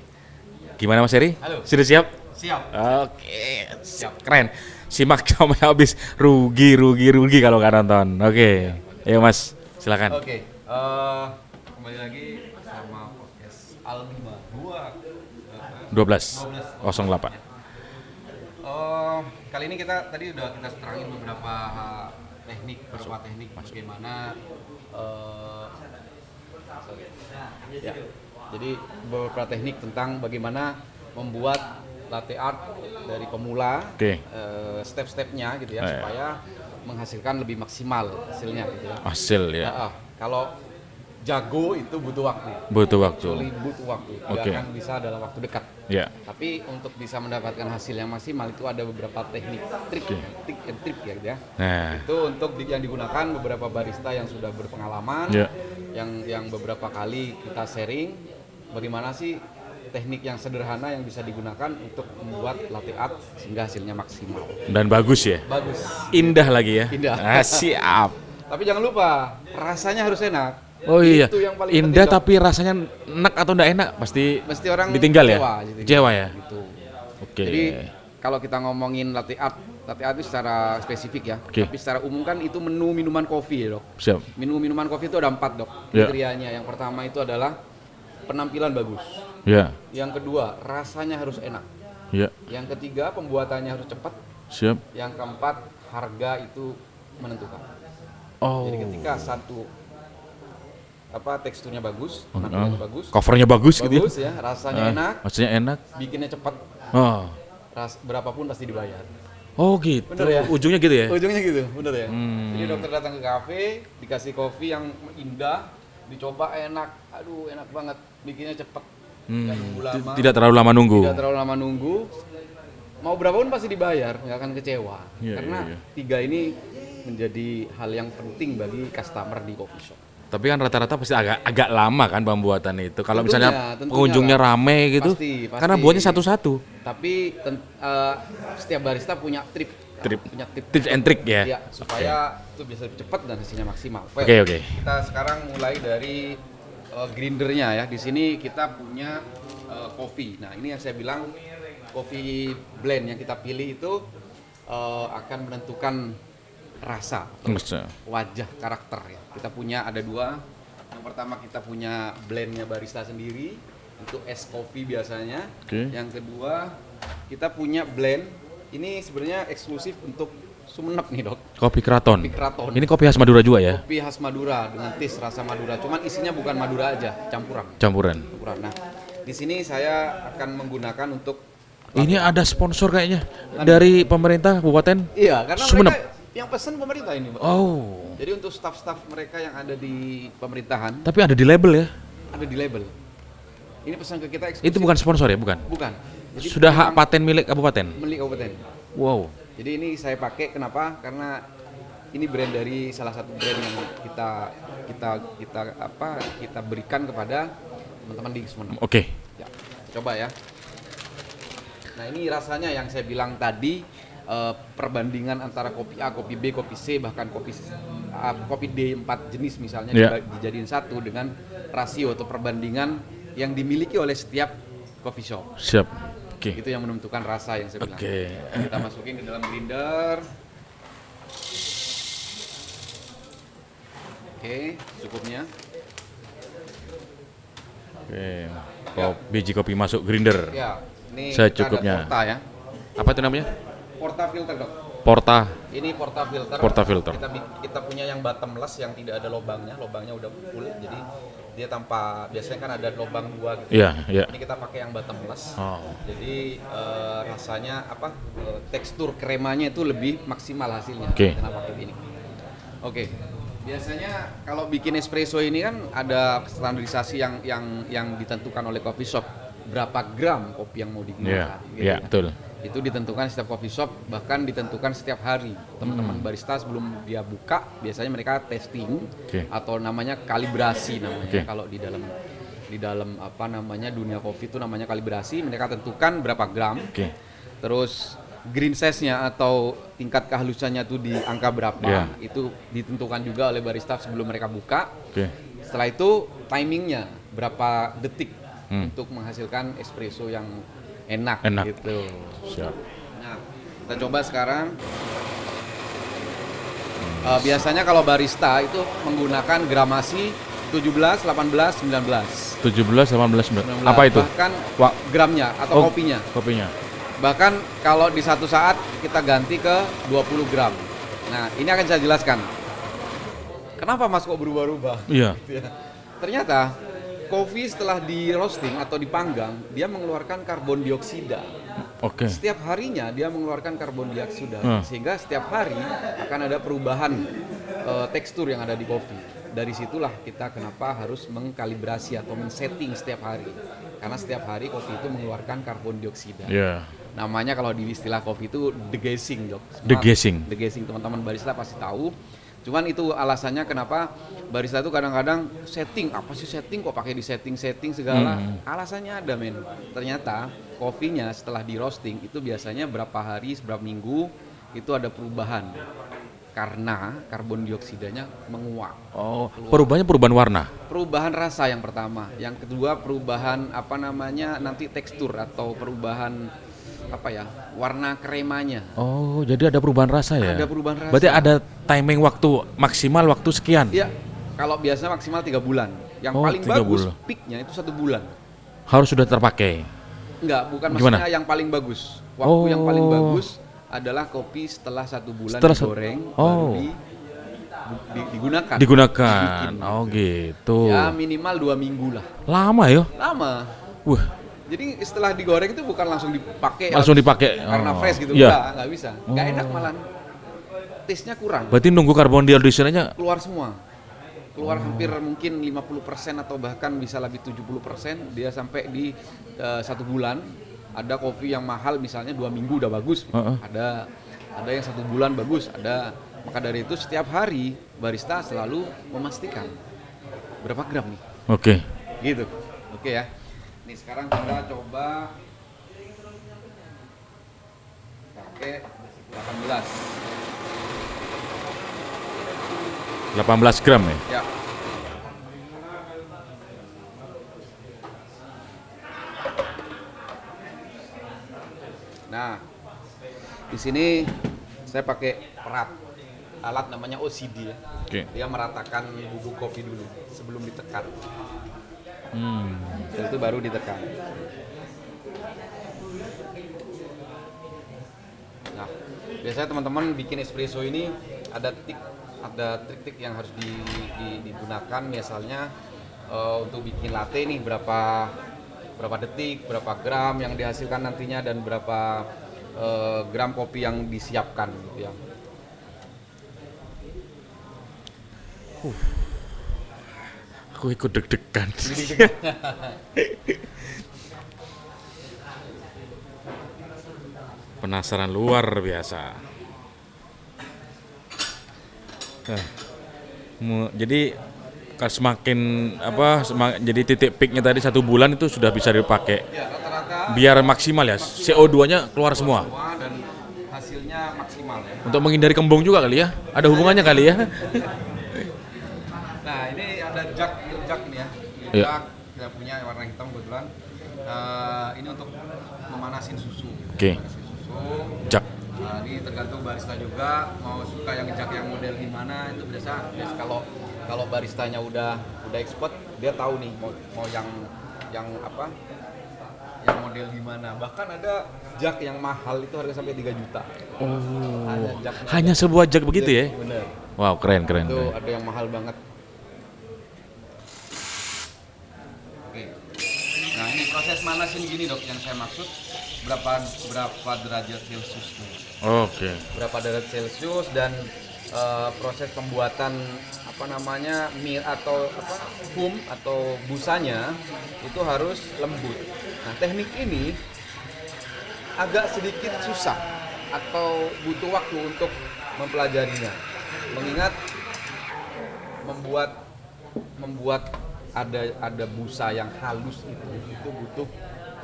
Speaker 1: Gimana Mas Heri?
Speaker 3: Halo.
Speaker 1: Sudah siap?
Speaker 3: Siap.
Speaker 1: Oke, siap. Keren. Simak sampai habis, rugi kalau nggak nonton. Oke, ayo Mas, silakan.
Speaker 3: Oke. Kembali lagi sama podcast Alma
Speaker 1: 12:08.
Speaker 3: Kali ini kita tadi udah kita terangin beberapa teknik bagaimana ya. Jadi beberapa teknik tentang bagaimana membuat latte art dari pemula,
Speaker 1: Oke.
Speaker 3: step-stepnya gitu ya, supaya menghasilkan lebih maksimal hasilnya gitu ya.
Speaker 1: Hasil ya.
Speaker 3: Kalau jago itu butuh waktu.
Speaker 1: Butuh waktu.
Speaker 3: Butuh waktu. Tidak
Speaker 1: Oke.
Speaker 3: akan bisa dalam waktu dekat.
Speaker 1: Ya.
Speaker 3: Tapi untuk bisa mendapatkan hasil yang maksimal itu ada beberapa teknik, trik ya gitu ya.
Speaker 1: Nah,
Speaker 3: Itu untuk yang digunakan beberapa barista yang sudah berpengalaman,
Speaker 1: Ya.
Speaker 3: yang beberapa kali kita sharing bagaimana sih teknik yang sederhana yang bisa digunakan untuk membuat latte art sehingga hasilnya maksimal.
Speaker 1: dan bagus ya.
Speaker 3: Bagus.
Speaker 1: Indah lagi ya.
Speaker 3: Indah.
Speaker 1: Siap.
Speaker 3: Tapi jangan lupa, rasanya harus enak.
Speaker 1: Oh iya.
Speaker 3: Itu yang paling
Speaker 1: Indah
Speaker 3: penting, Dok.
Speaker 1: tapi rasanya enak atau enggak enak mesti
Speaker 3: orang
Speaker 1: ditinggal ya.
Speaker 3: gitu.
Speaker 1: Kecewa ya.
Speaker 3: Gitu.
Speaker 1: Oke.
Speaker 3: Jadi kalau kita ngomongin latte art itu secara spesifik ya.
Speaker 1: Oke.
Speaker 3: Tapi secara umum kan itu menu minuman kopi ya, Dok.
Speaker 1: Siap.
Speaker 3: Minuman kopi itu ada 4, Dok.
Speaker 1: Ya.
Speaker 3: Kriterianya. Yang pertama itu adalah penampilan bagus.
Speaker 1: Ya.
Speaker 3: Yang kedua, rasanya harus enak.
Speaker 1: Ya.
Speaker 3: Yang ketiga, pembuatannya harus cepat.
Speaker 1: Siap.
Speaker 3: Yang keempat, harga itu menentukan.
Speaker 1: Oh.
Speaker 3: Jadi ketika satu teksturnya bagus, penampilannya bagus,
Speaker 1: Covernya bagus, gitu
Speaker 3: bagus ya, rasanya enak,
Speaker 1: Maksudnya enak.
Speaker 3: bikinnya cepat,
Speaker 1: Oh.
Speaker 3: berapapun pasti dibayar.
Speaker 1: Oh gitu.
Speaker 3: Bener ya?
Speaker 1: Ujungnya gitu ya.
Speaker 3: Ujungnya gitu, bener ya. Jadi dokter datang ke kafe, dikasih kopi yang indah, dicoba enak, aduh enak banget, bikinnya cepet, nggak nunggu lama,
Speaker 1: Tidak terlalu lama nunggu.
Speaker 3: tidak terlalu lama nunggu, mau berapapun pasti dibayar, nggak akan kecewa.
Speaker 1: Iya,
Speaker 3: Karena
Speaker 1: iya.
Speaker 3: 3 ini menjadi hal yang penting bagi customer di coffee shop.
Speaker 1: Tapi kan rata-rata pasti agak lama kan pembuatan itu. Kalau
Speaker 3: Tentunya,
Speaker 1: misalnya
Speaker 3: tentunya
Speaker 1: pengunjungnya
Speaker 3: lah.
Speaker 1: rame gitu,
Speaker 3: Pasti.
Speaker 1: karena buatnya satu-satu.
Speaker 3: Tapi setiap barista punya punya
Speaker 1: Tips and trick ya.
Speaker 3: Iya, supaya itu bisa lebih cepat dan hasilnya maksimal.
Speaker 1: Oke.
Speaker 3: Kita sekarang mulai dari grindernya ya. Di sini kita punya kopi. Nah, ini yang saya bilang kopi blend yang kita pilih itu akan menentukan rasa, wajah, karakter ya. Kita punya ada 2. Yang pertama kita punya blendnya barista sendiri untuk es kopi biasanya. Yang kedua kita punya blend ini sebenarnya eksklusif untuk Sumeneb nih dok.
Speaker 1: Kopi Keraton.
Speaker 3: Kopi Keraton.
Speaker 1: Ini kopi khas Madura juga ya?
Speaker 3: Kopi khas Madura dengan taste rasa Madura. Cuman isinya bukan Madura aja, campuran. Nah, di sini saya akan menggunakan untuk
Speaker 1: ini ada sponsor kayaknya dari pemerintah kabupaten.
Speaker 3: Iya, karena
Speaker 1: Sumeneb.
Speaker 3: mereka yang pesan pemerintah ini, Pak.
Speaker 1: Oh.
Speaker 3: Jadi untuk staf-staf mereka yang ada di pemerintahan
Speaker 1: Tapi ada di label ya?
Speaker 3: ada di label. Ini pesan ke kita eksklusif.
Speaker 1: Itu bukan sponsor ya, bukan?
Speaker 3: Bukan. Jadi
Speaker 1: Sudah hak
Speaker 3: memang
Speaker 1: paten milik kabupaten.
Speaker 3: milik kabupaten.
Speaker 1: Wow.
Speaker 3: Jadi ini saya pakai kenapa? Karena ini brand dari salah satu brand yang kita berikan kepada teman-teman di Sumeneb.
Speaker 1: Oke.
Speaker 3: Ya, kita coba ya. Nah, ini rasanya yang saya bilang tadi perbandingan antara kopi A, kopi B, kopi C, bahkan kopi D 4 jenis misalnya dijadiin satu dengan rasio atau perbandingan yang dimiliki oleh setiap coffee shop.
Speaker 1: Siap. Oke.
Speaker 3: Itu yang menentukan rasa yang saya bilang.
Speaker 1: Oke.
Speaker 3: Kita masukin ke dalam blender. Oke, cukupnya.
Speaker 1: Oke. Biji kopi masuk grinder.
Speaker 3: Ya, ini
Speaker 1: Secukupnya.
Speaker 3: kita ada porta ya.
Speaker 1: Apa itu namanya?
Speaker 3: Porta filter dok.
Speaker 1: Porta.
Speaker 3: Ini porta filter.
Speaker 1: Porta filter.
Speaker 3: Kita punya yang bottomless yang tidak ada lubangnya udah full. Jadi dia tanpa, biasanya kan ada lubang 2 gitu.
Speaker 1: Iya.
Speaker 3: Ini kita pakai yang bottomless.
Speaker 1: Oh.
Speaker 3: Jadi rasanya tekstur kremanya itu lebih maksimal hasilnya.
Speaker 1: Oke.
Speaker 3: Kenapa pakai ini? Oke. Biasanya kalau bikin espresso ini kan ada standarisasi yang ditentukan oleh coffee shop. Berapa gram kopi yang mau digunakan.
Speaker 1: Iya,
Speaker 3: gitu ya.
Speaker 1: betul.
Speaker 3: Itu ditentukan setiap coffee shop, bahkan ditentukan setiap hari. Teman-teman barista sebelum dia buka biasanya mereka testing atau namanya kalibrasi namanya. Kalau di dalam dunia kopi itu namanya kalibrasi, mereka tentukan berapa gram. Terus green size-nya atau tingkat kehalusannya itu di angka berapa. Itu ditentukan juga oleh barista sebelum mereka buka. Setelah itu timingnya berapa detik untuk menghasilkan espresso yang enak. Gitu.
Speaker 1: Siap.
Speaker 3: Nah, kita coba sekarang. Biasanya kalau barista itu menggunakan gramasi 17, 18, 19.
Speaker 1: 17, 18, 19. Apa itu?
Speaker 3: Bahkan gramnya atau kopinya.
Speaker 1: Kopinya.
Speaker 3: Bahkan kalau di satu saat kita ganti ke 20 gram. Nah, ini akan saya jelaskan. Kenapa Mas kok berubah-ubah?
Speaker 1: Iya.
Speaker 3: Ternyata kopi setelah di roasting atau dipanggang, dia mengeluarkan karbon dioksida.
Speaker 1: Oke.
Speaker 3: Setiap harinya dia mengeluarkan karbon dioksida, sehingga setiap hari akan ada perubahan tekstur yang ada di kopi. Dari situlah kita kenapa harus mengkalibrasi atau men-setting setiap hari. Karena setiap hari kopi itu mengeluarkan karbon dioksida.
Speaker 1: Iya.
Speaker 3: Namanya kalau di istilah kopi itu degazing, Dok. Degazing teman-teman barista pasti tahu. Cuman itu alasannya kenapa barista itu kadang-kadang setting, apa sih setting kok pakai di setting segala. Alasannya ada men. Ternyata kopinya setelah di roasting itu biasanya berapa hari, berapa minggu itu ada perubahan. Karena karbon dioksidanya menguap.
Speaker 1: Oh, perubahannya perubahan warna.
Speaker 3: Perubahan rasa yang pertama, yang kedua perubahan nanti tekstur atau perubahan warna kremanya.
Speaker 1: Oh, jadi ada perubahan rasa ya?
Speaker 3: Ada perubahan rasa.
Speaker 1: Berarti ada timing waktu maksimal waktu sekian?
Speaker 3: Iya, kalau biasa maksimal 3 bulan. Yang paling
Speaker 1: 3
Speaker 3: bagus,
Speaker 1: bulan.
Speaker 3: peaknya itu 1 bulan.
Speaker 1: Harus sudah terpakai?
Speaker 3: Enggak, bukan
Speaker 1: Gimana?
Speaker 3: maksudnya yang paling bagus. Waktu yang paling bagus adalah kopi setelah 1 bulan digoreng, baru digunakan.
Speaker 1: Digunakan, gitu.
Speaker 3: Ya minimal 2 minggu lah.
Speaker 1: Lama ya?
Speaker 3: Lama.
Speaker 1: Wah.
Speaker 3: Jadi setelah digoreng itu bukan langsung dipakai.
Speaker 1: Langsung dipakai.
Speaker 3: Karena fresh gitu,
Speaker 1: Iya.
Speaker 3: nggak bisa. Nggak enak malah. Taste-nya kurang.
Speaker 1: Berarti nunggu karbon dioksidannya
Speaker 3: Keluar semua. Keluar hampir mungkin 50% atau bahkan bisa lebih 70%. Dia sampai di 1 bulan. Ada kopi yang mahal misalnya 2 minggu udah bagus. Ada yang 1 bulan bagus. Ada. Maka dari itu setiap hari barista selalu memastikan berapa gram nih.
Speaker 2: Oke.
Speaker 3: Gitu. Oke ya. Nih sekarang kita coba pakai 18.
Speaker 2: 18 gram ya.
Speaker 3: Ya. Nah, di sini saya pakai perat, alat namanya OCD ya.
Speaker 2: Oke.
Speaker 3: Dia meratakan bubuk kopi dulu sebelum ditekan. Setelah itu baru ditekan. Nah, biasanya teman-teman bikin espresso ini ada trik-trik yang harus digunakan. Misalnya untuk bikin latte nih berapa detik, berapa gram yang dihasilkan nantinya, dan berapa gram kopi yang disiapkan gitu ya.
Speaker 2: Aku ikut deg-degan. Penasaran luar biasa. Jadi semakin jadi titik peaknya tadi 1 bulan itu sudah bisa dipakai.
Speaker 3: Ya, rata-rata
Speaker 2: Biar maksimal ya, CO2-nya keluar semua.
Speaker 3: dan hasilnya maksimal ya.
Speaker 2: Untuk menghindari kembung juga kali ya? Ada hubungannya kali ya?
Speaker 3: Nah, ini ada jug ini ya. Ini
Speaker 2: Iya.
Speaker 3: jug kita punya warna hitam kebetulan. Ini untuk memanasin susu.
Speaker 2: Oke.
Speaker 3: Manasin susu.
Speaker 2: Jak.
Speaker 3: Nah, ini tergantung barista juga mau suka yang jug yang model gimana. Itu biasa kalau baristanya udah expert, dia tahu nih mau yang apa? Yang model gimana. Bahkan ada jug yang mahal itu harga sampai 3 juta.
Speaker 2: Oh.
Speaker 3: Jugnya
Speaker 2: Hanya sebuah jak begitu ya?
Speaker 3: Bener.
Speaker 2: Wow, keren.
Speaker 3: Itu ada yang mahal banget. Oke. Nah, ini proses manasin gini dok yang saya maksud, berapa derajat Celcius nih.
Speaker 2: Oke.
Speaker 3: Berapa derajat Celcius dan proses pembuatan foam atau busanya itu harus lembut. Nah, teknik ini agak sedikit susah atau butuh waktu untuk mempelajarinya. Mengingat membuat ada busa yang halus itu butuh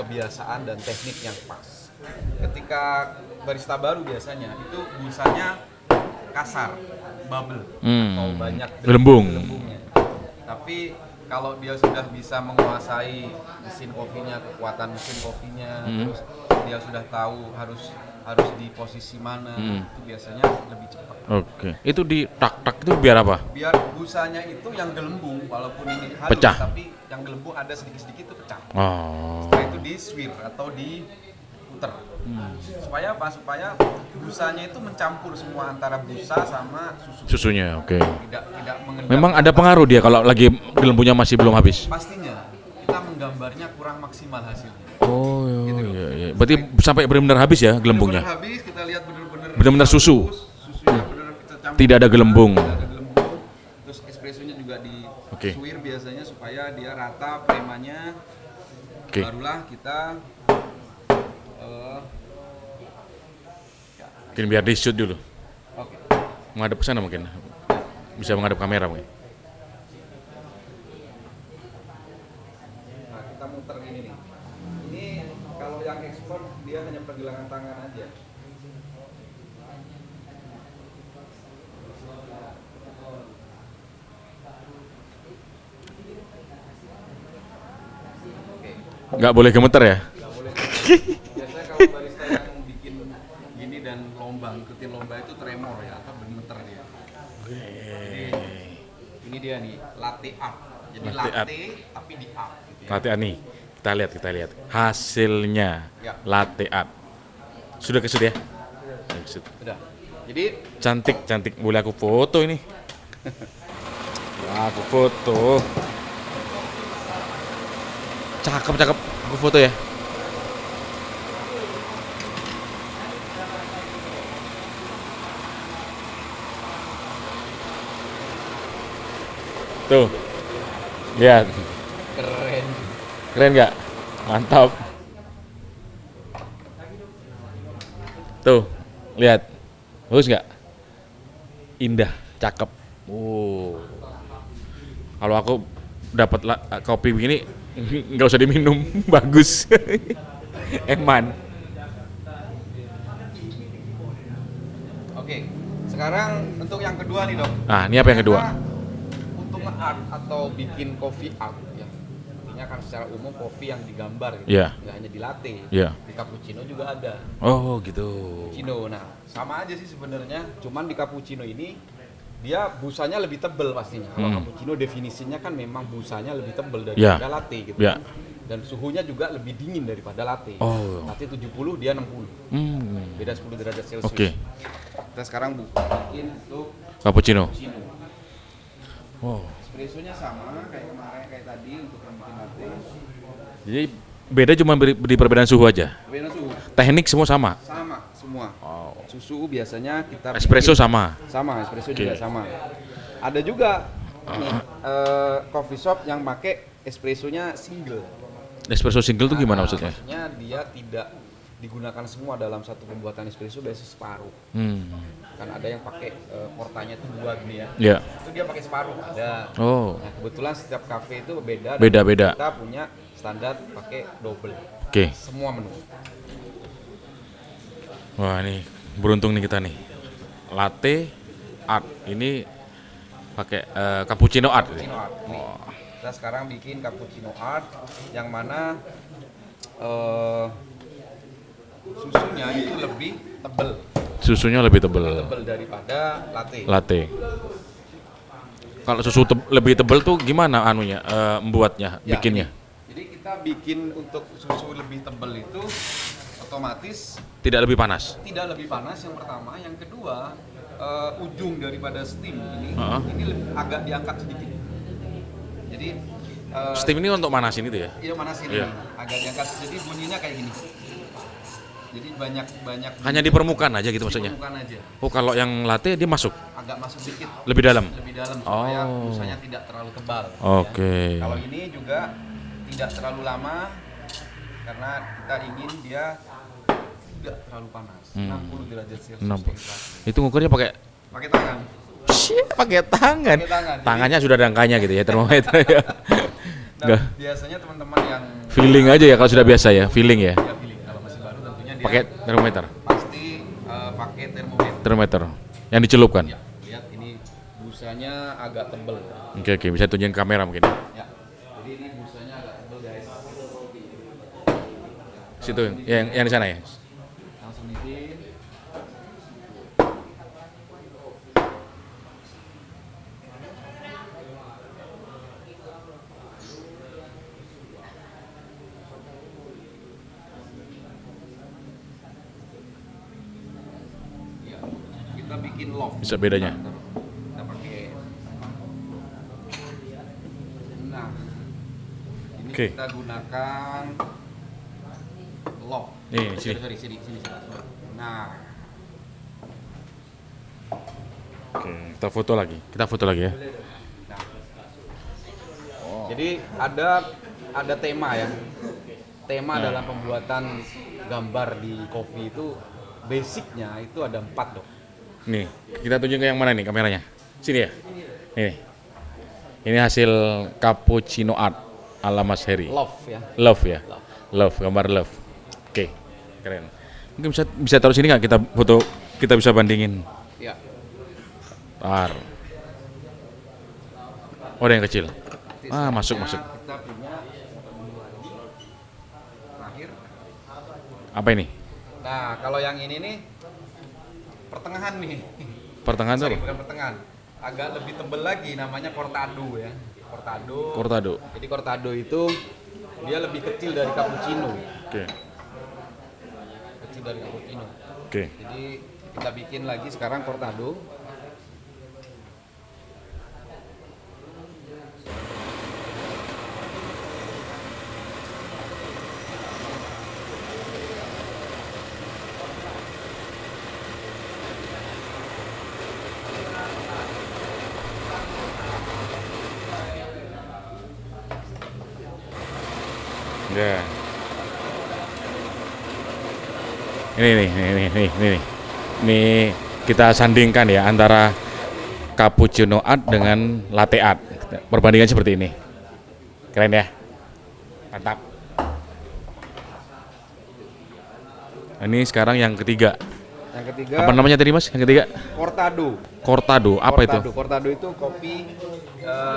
Speaker 3: kebiasaan dan teknik yang pas. Ketika barista baru biasanya itu busanya kasar, bubble atau banyak gelembungnya. Tapi kalau dia sudah bisa menguasai mesin kopinya, kekuatan mesin kopinya, terus dia sudah tahu harus di posisi mana, itu biasanya lebih cepat.
Speaker 2: Oke. Itu di tak itu biar apa?
Speaker 3: Biar busanya itu yang gelembung, walaupun ini halus,
Speaker 2: Pecah.
Speaker 3: tapi yang gelembung ada sedikit-sedikit itu pecah.
Speaker 2: Oh.
Speaker 3: Setelah itu di swir atau diputer. Supaya apa? Supaya busanya itu mencampur semua antara busa sama susu.
Speaker 2: Susunya, oke.
Speaker 3: Tidak mengendap.
Speaker 2: Memang ada pengaruh dia kalau lagi gelembungnya masih belum habis.
Speaker 3: Pastinya kita menggambarnya kurang maksimal hasilnya.
Speaker 2: Oh iya. Berarti sampai benar-benar habis ya gelembungnya.
Speaker 3: Benar habis kita lihat
Speaker 2: Benar-benar susu.
Speaker 3: Susunya benar kita campur.
Speaker 2: Tidak ada gelembung.
Speaker 3: Tidak ada gelembung. Terus espressonya juga di
Speaker 2: Oke.
Speaker 3: swir biasanya supaya dia rata premanya.
Speaker 2: Oke.
Speaker 3: Barulah kita
Speaker 2: Mungkin biar di shoot dulu.
Speaker 3: oke.
Speaker 2: Menghadap ke sana mungkin. Bisa menghadap kamera mungkin.
Speaker 3: Nah, kita muter gini nih. Ini kalau yang ekspor dia hanya pergelangan tangan aja. Oke.
Speaker 2: Nggak boleh gemeter ya?
Speaker 3: Nggak boleh. Biasanya kalau barista yang bikin gini dan ikutin lomba itu tremor ya, atau bergemeter dia. Jadi ini dia nih, latte art. Jadi
Speaker 2: Latte art.
Speaker 3: latte tapi di art gitu ya.
Speaker 2: Latte art nih. Kita lihat hasilnya.
Speaker 3: Ya.
Speaker 2: Latte art. Sudah ke shoot ya? Sudah ke shoot.
Speaker 3: Udah. Jadi
Speaker 2: Cantik. Boleh aku foto ini? Wah, aku foto. Cakep. Aku foto ya. Tuh. Lihat.
Speaker 3: keren.
Speaker 2: Keren nggak? Mantap. Tuh. Lihat. Bagus nggak? Indah, cakep. Kalau aku dapat kopi begini nggak usah diminum, bagus. Eman.
Speaker 3: Oke, sekarang untuk yang kedua nih dok.
Speaker 2: Ah, ini apa yang kedua?
Speaker 3: Ternyata untuk nge-art atau bikin coffee art ya, intinya kan secara umum kopi yang digambar gitu,
Speaker 2: Iya.
Speaker 3: nggak hanya di latte,
Speaker 2: Iya.
Speaker 3: di cappuccino juga ada.
Speaker 2: Oh gitu.
Speaker 3: Cappuccino, nah sama aja sih sebenarnya, cuman di cappuccino ini dia busanya lebih tebel pastinya. Kalau cappuccino definisinya kan memang busanya lebih tebel daripada
Speaker 2: Ya.
Speaker 3: latte gitu
Speaker 2: Ya.
Speaker 3: kan. Dan suhunya juga lebih dingin daripada latte.
Speaker 2: Oh.
Speaker 3: Latte 70, dia 60. Beda 10 derajat Celcius.
Speaker 2: Oke.
Speaker 3: Kita sekarang bikin untuk
Speaker 2: Cappuccino.
Speaker 3: cappuccino.
Speaker 2: Wow.
Speaker 3: Espressonya sama kayak kemarin kayak tadi untuk yang bikin latte.
Speaker 2: Jadi beda cuma di perbedaan suhu aja.
Speaker 3: Beda suhu.
Speaker 2: Teknik semua sama.
Speaker 3: Sama semua. Susu biasanya kita
Speaker 2: Espresso
Speaker 3: bikin-
Speaker 2: sama.
Speaker 3: Sama, espresso
Speaker 2: Oke.
Speaker 3: juga sama. Ada juga coffee shop yang pakai espressonya single.
Speaker 2: Espresso single itu gimana
Speaker 3: Nah,
Speaker 2: maksudnya?
Speaker 3: Maksudnya dia tidak digunakan semua dalam satu pembuatan espresso, biasanya separuh. Kan ada yang pakai portanya itu 2 gini ya.
Speaker 2: Ya.
Speaker 3: Itu dia pakai separuh ada.
Speaker 2: Oh.
Speaker 3: Nah, kebetulan setiap cafe itu beda. dan
Speaker 2: Beda-beda.
Speaker 3: Kita punya standar pakai double.
Speaker 2: Oke.
Speaker 3: Semua menu.
Speaker 2: Wah, ini beruntung nih kita nih. Latte art ini pakai cappuccino art.
Speaker 3: Cappuccino art. Nih. Kita sekarang bikin cappuccino art yang mana susunya itu lebih tebel
Speaker 2: Susunya lebih tebel.
Speaker 3: daripada latte.
Speaker 2: Latte. Kalau susu lebih tebel tuh gimana anunya membuatnya,
Speaker 3: Ya,
Speaker 2: bikinnya?
Speaker 3: Jadi kita bikin untuk susu lebih tebel itu otomatis
Speaker 2: Tidak lebih panas.
Speaker 3: tidak lebih panas yang pertama, yang kedua ujung daripada steam ini agak diangkat sedikit. Jadi
Speaker 2: Steam ini untuk manasin itu ya?
Speaker 3: ini panas ini
Speaker 2: Iya.
Speaker 3: agak diangkat, jadi bunyinya kayak gini. Jadi banyak
Speaker 2: Hanya di permukaan aja gitu maksudnya?
Speaker 3: permukaan aja,
Speaker 2: Oh, kalau yang latte dia masuk
Speaker 3: agak masuk sedikit
Speaker 2: lebih dalam?
Speaker 3: lebih dalam supaya
Speaker 2: Oh.
Speaker 3: busanya tidak terlalu tebal.
Speaker 2: Oke.
Speaker 3: Ya. Kalau ini juga tidak terlalu lama karena kita ingin dia tidak terlalu panas. 60 derajat Celcius.
Speaker 2: 60.
Speaker 3: temperatur.
Speaker 2: Itu ngukurnya pakai
Speaker 3: Pakai tangan.
Speaker 2: pakai tangan.
Speaker 3: Pakai tangan.
Speaker 2: Tangannya sudah ada angkanya gitu ya, termometer ya.
Speaker 3: Dan
Speaker 2: Enggak.
Speaker 3: biasanya teman-teman yang
Speaker 2: Feeling aja ya kalau sudah biasa ya, feeling ya.
Speaker 3: ya feeling kalau masih baru tentunya dia
Speaker 2: Pakai termometer.
Speaker 3: pasti pakai termometer.
Speaker 2: Termometer yang dicelupkan.
Speaker 3: Ya, lihat ini busanya agak tebel.
Speaker 2: Oke, bisa tunjukin kamera mungkin.
Speaker 3: Ya. Jadi ini busanya agak tebel guys.
Speaker 2: Situ yang di sana ya.
Speaker 3: Langsung bikin. Ya, kita bikin loft.
Speaker 2: Bisa bedanya.
Speaker 3: Kita pakai. Nah, ini
Speaker 2: Oke.
Speaker 3: kita gunakan loft.
Speaker 2: Nih, sini.
Speaker 3: Sini. Nah,
Speaker 2: Oke, kita foto lagi. Kita foto lagi ya.
Speaker 3: nah. Jadi ada tema ya. Tema dalam pembuatan gambar di kopi itu basicnya itu ada 4 dok.
Speaker 2: Nih, kita tunjuk ke yang mana nih kameranya? Sini ya. Ini. Ini hasil cappuccino art ala Mas Heri.
Speaker 3: Love ya.
Speaker 2: Love ya. Love, gambar love. Oke, keren. Mungkin bisa taruh sini nggak kita foto, kita bisa bandingin.
Speaker 3: Ya.
Speaker 2: Tar. Oh, ada yang kecil. Ah, masuk.
Speaker 3: Kita punya menu lagi. Terakhir.
Speaker 2: Apa ini?
Speaker 3: Nah, kalau yang ini nih pertengahan nih.
Speaker 2: Pertengahan tuh
Speaker 3: Sorry,
Speaker 2: apa?
Speaker 3: bukan pertengahan. Agak lebih tebel lagi, namanya cortado ya. Cortado.
Speaker 2: Cortado.
Speaker 3: Jadi cortado itu dia lebih kecil dari cappuccino.
Speaker 2: Oke.
Speaker 3: Kecil dari cappuccino.
Speaker 2: Oke.
Speaker 3: Jadi kita bikin lagi sekarang cortado.
Speaker 2: Ya. Ini. Ini kita sandingkan ya antara cappuccino art dengan latte art. Perbandingan seperti ini. Keren ya. Mantap. Ini sekarang yang ketiga.
Speaker 3: Yang ketiga
Speaker 2: Apa namanya tadi Mas? Yang ketiga?
Speaker 3: Cortado.
Speaker 2: Cortado. Apa itu?
Speaker 3: Cortado itu kopi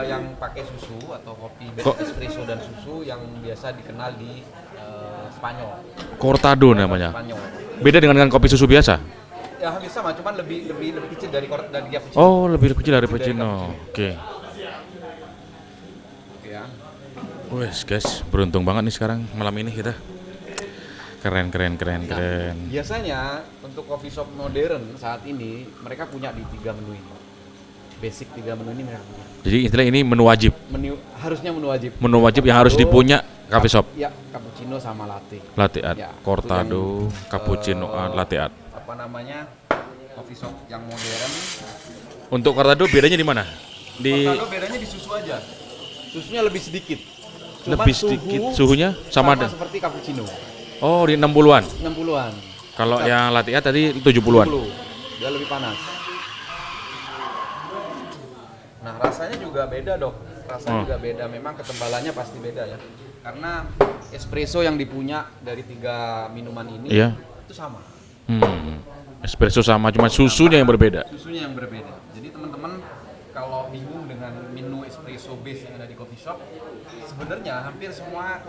Speaker 3: yang pakai susu atau kopi espresso dan susu yang biasa dikenal di Spanyol.
Speaker 2: Cortado namanya.
Speaker 3: Spanyol.
Speaker 2: Beda dengan kopi susu biasa?
Speaker 3: Ya hampir sama, cuman lebih kecil dari cappuccino.
Speaker 2: Oh, lebih kecil dari cappuccino. Oke.
Speaker 3: Ya.
Speaker 2: Wes guys, beruntung banget nih sekarang malam ini kita. Keren.
Speaker 3: Biasanya untuk coffee shop modern saat ini mereka punya di 3 menu ini. Basic 3 menu ini mereka punya.
Speaker 2: Jadi istilah ini menu wajib.
Speaker 3: Harusnya menu wajib.
Speaker 2: Menu wajib yang harus dipunya coffee shop.
Speaker 3: Ya, cappuccino sama latte.
Speaker 2: Latte art,
Speaker 3: Ya,
Speaker 2: cortado,
Speaker 3: itu yang,
Speaker 2: cappuccino art, latte art.
Speaker 3: Apa namanya? Coffee shop yang modern.
Speaker 2: Untuk cortado bedanya di mana? Di
Speaker 3: Cortado bedanya di susu aja. Susunya lebih sedikit. Cuman
Speaker 2: lebih sedikit suhunya sama ada.
Speaker 3: seperti cappuccino.
Speaker 2: Oh, di 60-an.
Speaker 3: 60-an.
Speaker 2: Kalau yang latte art tadi 70-an.
Speaker 3: 70. Dia lebih panas. Nah, rasanya juga beda, Dok. Rasanya juga beda. Memang ketebalannya pasti beda ya. Karena espresso yang dipunya dari 3 minuman ini
Speaker 2: Iya.
Speaker 3: itu sama.
Speaker 2: Espresso sama, cuma susunya yang berbeda.
Speaker 3: Susunya yang berbeda. Jadi teman-teman kalau bingung dengan menu espresso base yang ada di coffee shop, sebenarnya hampir semua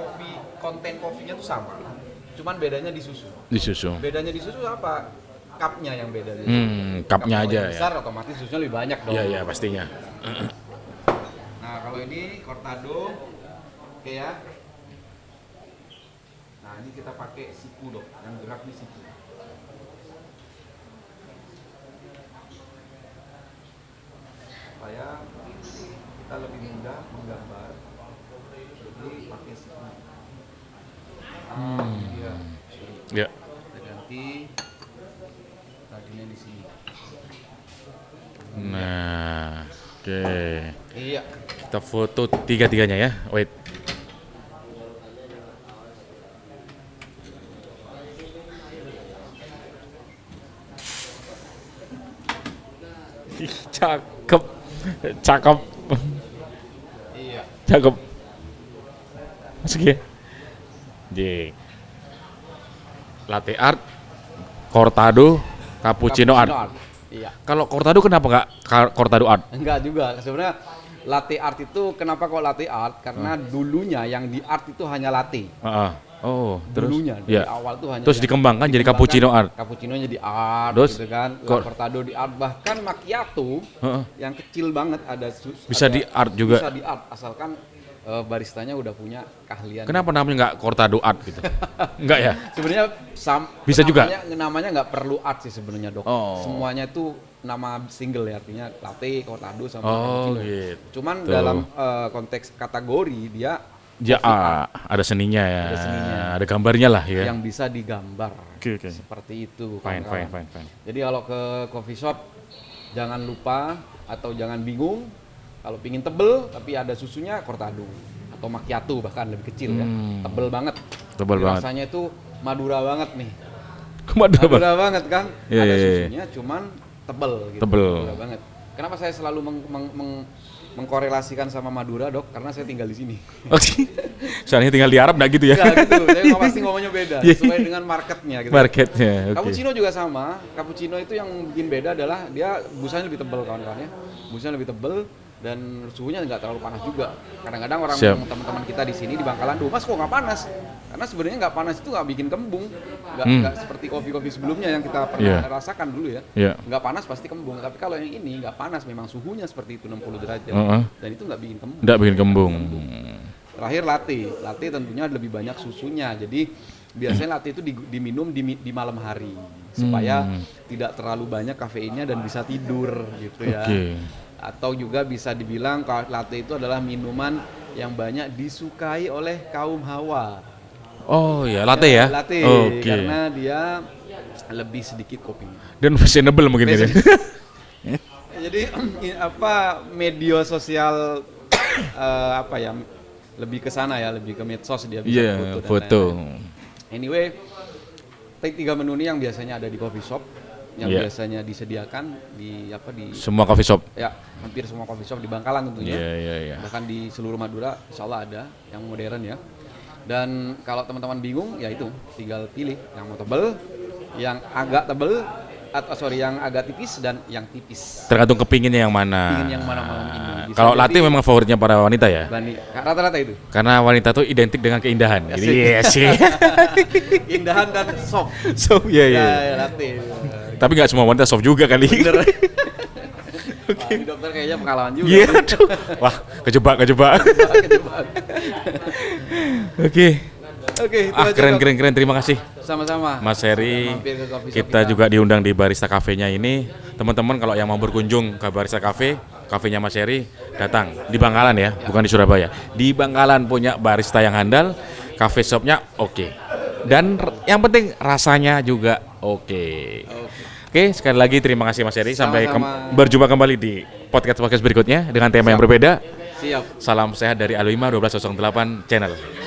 Speaker 3: konten kopinya itu sama. Cuman bedanya di susu.
Speaker 2: Di susu.
Speaker 3: Bedanya di susu apa? Cupnya yang beda.
Speaker 2: Cupnya
Speaker 3: Kalau
Speaker 2: aja
Speaker 3: yang
Speaker 2: ya.
Speaker 3: besar otomatis susunya lebih banyak dong.
Speaker 2: Iya, pastinya.
Speaker 3: Nah, kalau ini cortado, oke ya. Nah, ini kita pakai siku, Dok. Yang gerak di siku. Supaya kita lebih mudah menggambar. Jadi pakai siku. Iya.
Speaker 2: Ya.
Speaker 3: Kita ganti tadinya di sini.
Speaker 2: Nah, oke.
Speaker 3: Iya.
Speaker 2: Kita foto tiga-tiganya ya. Wait. Ih, cakep. Cakep.
Speaker 3: Iya.
Speaker 2: Cakep. Masuk ya. J. Latte art, cortado, cappuccino art.
Speaker 3: Iya.
Speaker 2: Kalau cortado kenapa nggak cortado art?
Speaker 3: Enggak juga. Sebenarnya latte art itu kenapa kok latte art? Karena dulunya yang di art itu hanya latte.
Speaker 2: Oh, terus
Speaker 3: Dulunya dari
Speaker 2: ya.
Speaker 3: awal tuh hanya
Speaker 2: Terus
Speaker 3: yang
Speaker 2: dikembangkan jadi cappuccino art.
Speaker 3: Cappuccino jadi art
Speaker 2: Terus,
Speaker 3: gitu kan. Cortado di art, bahkan macchiato yang kecil banget ada
Speaker 2: Bisa di art juga.
Speaker 3: Bisa di art asalkan baristanya udah punya keahlian.
Speaker 2: Kenapa namanya nggak cortado art gitu? Enggak ya?
Speaker 3: Sebenarnya
Speaker 2: Bisa juga?
Speaker 3: namanya nggak perlu art sih sebenarnya, Dok.
Speaker 2: Oh.
Speaker 3: Semuanya itu nama single ya, artinya latte, cortado sama
Speaker 2: Oh,
Speaker 3: cappuccino.
Speaker 2: gitu.
Speaker 3: Cuman dalam konteks kategori dia
Speaker 2: Ya,
Speaker 3: coffee art
Speaker 2: ada seninya ya.
Speaker 3: Ada seninya.
Speaker 2: Ada gambarnya lah ya.
Speaker 3: yang bisa digambar.
Speaker 2: Oke.
Speaker 3: Seperti itu.
Speaker 2: Fine.
Speaker 3: kawan-kawan. Jadi kalau ke coffee shop jangan lupa atau jangan bingung kalau pingin tebel tapi ada susunya cortado atau macchiato bahkan lebih kecil ya. Tebel banget.
Speaker 2: Tebel
Speaker 3: Jadi
Speaker 2: banget.
Speaker 3: Rasanya itu Madura banget nih.
Speaker 2: Madura
Speaker 3: Banget kan?
Speaker 2: Iya,
Speaker 3: Ada
Speaker 2: iya, iya.
Speaker 3: susunya cuman tebel gitu.
Speaker 2: Tebel.
Speaker 3: Madura banget. Kenapa saya selalu mengkorelasikan sama Madura, Dok? Karena saya tinggal di sini.
Speaker 2: Soalnya tinggal di Arab nggak gitu ya?
Speaker 3: Enggak gitu. Saya pasti ngomongnya beda
Speaker 2: Iya.
Speaker 3: sesuai dengan marketnya gitu.
Speaker 2: Marketnya. Oke.
Speaker 3: Cappuccino juga sama. Cappuccino itu yang bikin beda adalah dia busanya lebih tebal kawan-kawan ya. Busanya lebih tebal dan suhunya nggak terlalu panas juga. Kadang-kadang orang
Speaker 2: Siap.
Speaker 3: teman-teman kita di sini di Bangkalan, "Duh, Mas kok nggak panas?" Karena sebenarnya nggak panas itu nggak bikin kembung. Nggak seperti kopi-kopi sebelumnya yang kita pernah rasakan dulu ya.
Speaker 2: Iya.
Speaker 3: Nggak panas pasti kembung. Tapi kalau yang ini nggak panas, memang suhunya seperti itu 60 derajat. Dan itu nggak bikin kembung.
Speaker 2: Nggak bikin kembung.
Speaker 3: Terakhir latte. Latte tentunya lebih banyak susunya. Jadi biasanya latte itu diminum di malam hari supaya tidak terlalu banyak kafeinnya dan bisa tidur gitu ya.
Speaker 2: Oke.
Speaker 3: Atau juga bisa dibilang kalau latte itu adalah minuman yang banyak disukai oleh kaum hawa.
Speaker 2: Oh ya, latte ya?
Speaker 3: Latte
Speaker 2: Oke.
Speaker 3: karena dia lebih sedikit kopinya.
Speaker 2: Dan fashionable mungkin ini.
Speaker 3: Jadi media sosial apa ya lebih ke sana ya, lebih ke medsos dia bisa
Speaker 2: Iya,
Speaker 3: foto dan
Speaker 2: foto.
Speaker 3: lain-lain. Anyway, tiga menu ini yang biasanya ada di coffee shop yang
Speaker 2: Iya.
Speaker 3: biasanya disediakan di
Speaker 2: Semua coffee shop.
Speaker 3: ya hampir semua coffee shop di Bangkalan tentunya.
Speaker 2: Iya.
Speaker 3: Bahkan di seluruh Madura insya Allah ada yang modern ya. Dan kalau teman-teman bingung ya itu tinggal pilih yang mau tebel, yang agak tebel yang agak tipis dan yang tipis.
Speaker 2: Tergantung kepinginnya yang mana.
Speaker 3: Pingin yang mana malam ini. Bisa
Speaker 2: Kalau
Speaker 3: jadi
Speaker 2: latte memang favoritnya para wanita ya.
Speaker 3: rata-rata itu.
Speaker 2: Karena wanita tuh identik dengan keindahan. Jadi
Speaker 3: Asik.
Speaker 2: iya sih.
Speaker 3: Indahan dan soft.
Speaker 2: So, iya.
Speaker 3: Ya, latte.
Speaker 2: Tapi nggak semua wanita soft juga kali.
Speaker 3: Bener. Ini dokter kayaknya pengalaman juga.
Speaker 2: Iya, aduh. Wah, kejebak.
Speaker 3: Kejebak.
Speaker 2: Oke.
Speaker 3: Oke, itu aja, Dok.
Speaker 2: Keren. Terima kasih.
Speaker 3: Sama-sama.
Speaker 2: Mas Heri,
Speaker 3: Mampir ke coffee shop
Speaker 2: kita juga diundang di Barista Cafe-nya ini. Teman-teman kalau yang mau berkunjung ke Barista Cafe, kafenya Mas Heri, datang di Bangkalan ya, bukan di Surabaya. Di Bangkalan punya barista yang handal, cafe shop-nya oke. Dan yang penting rasanya juga oke. Oke, sekali lagi terima kasih Mas Heri. Sampai
Speaker 3: Sama-sama.
Speaker 2: berjumpa kembali di podcast berikutnya dengan tema yang berbeda.
Speaker 3: Siap.
Speaker 2: Salam sehat dari Alwima 1208 Channel.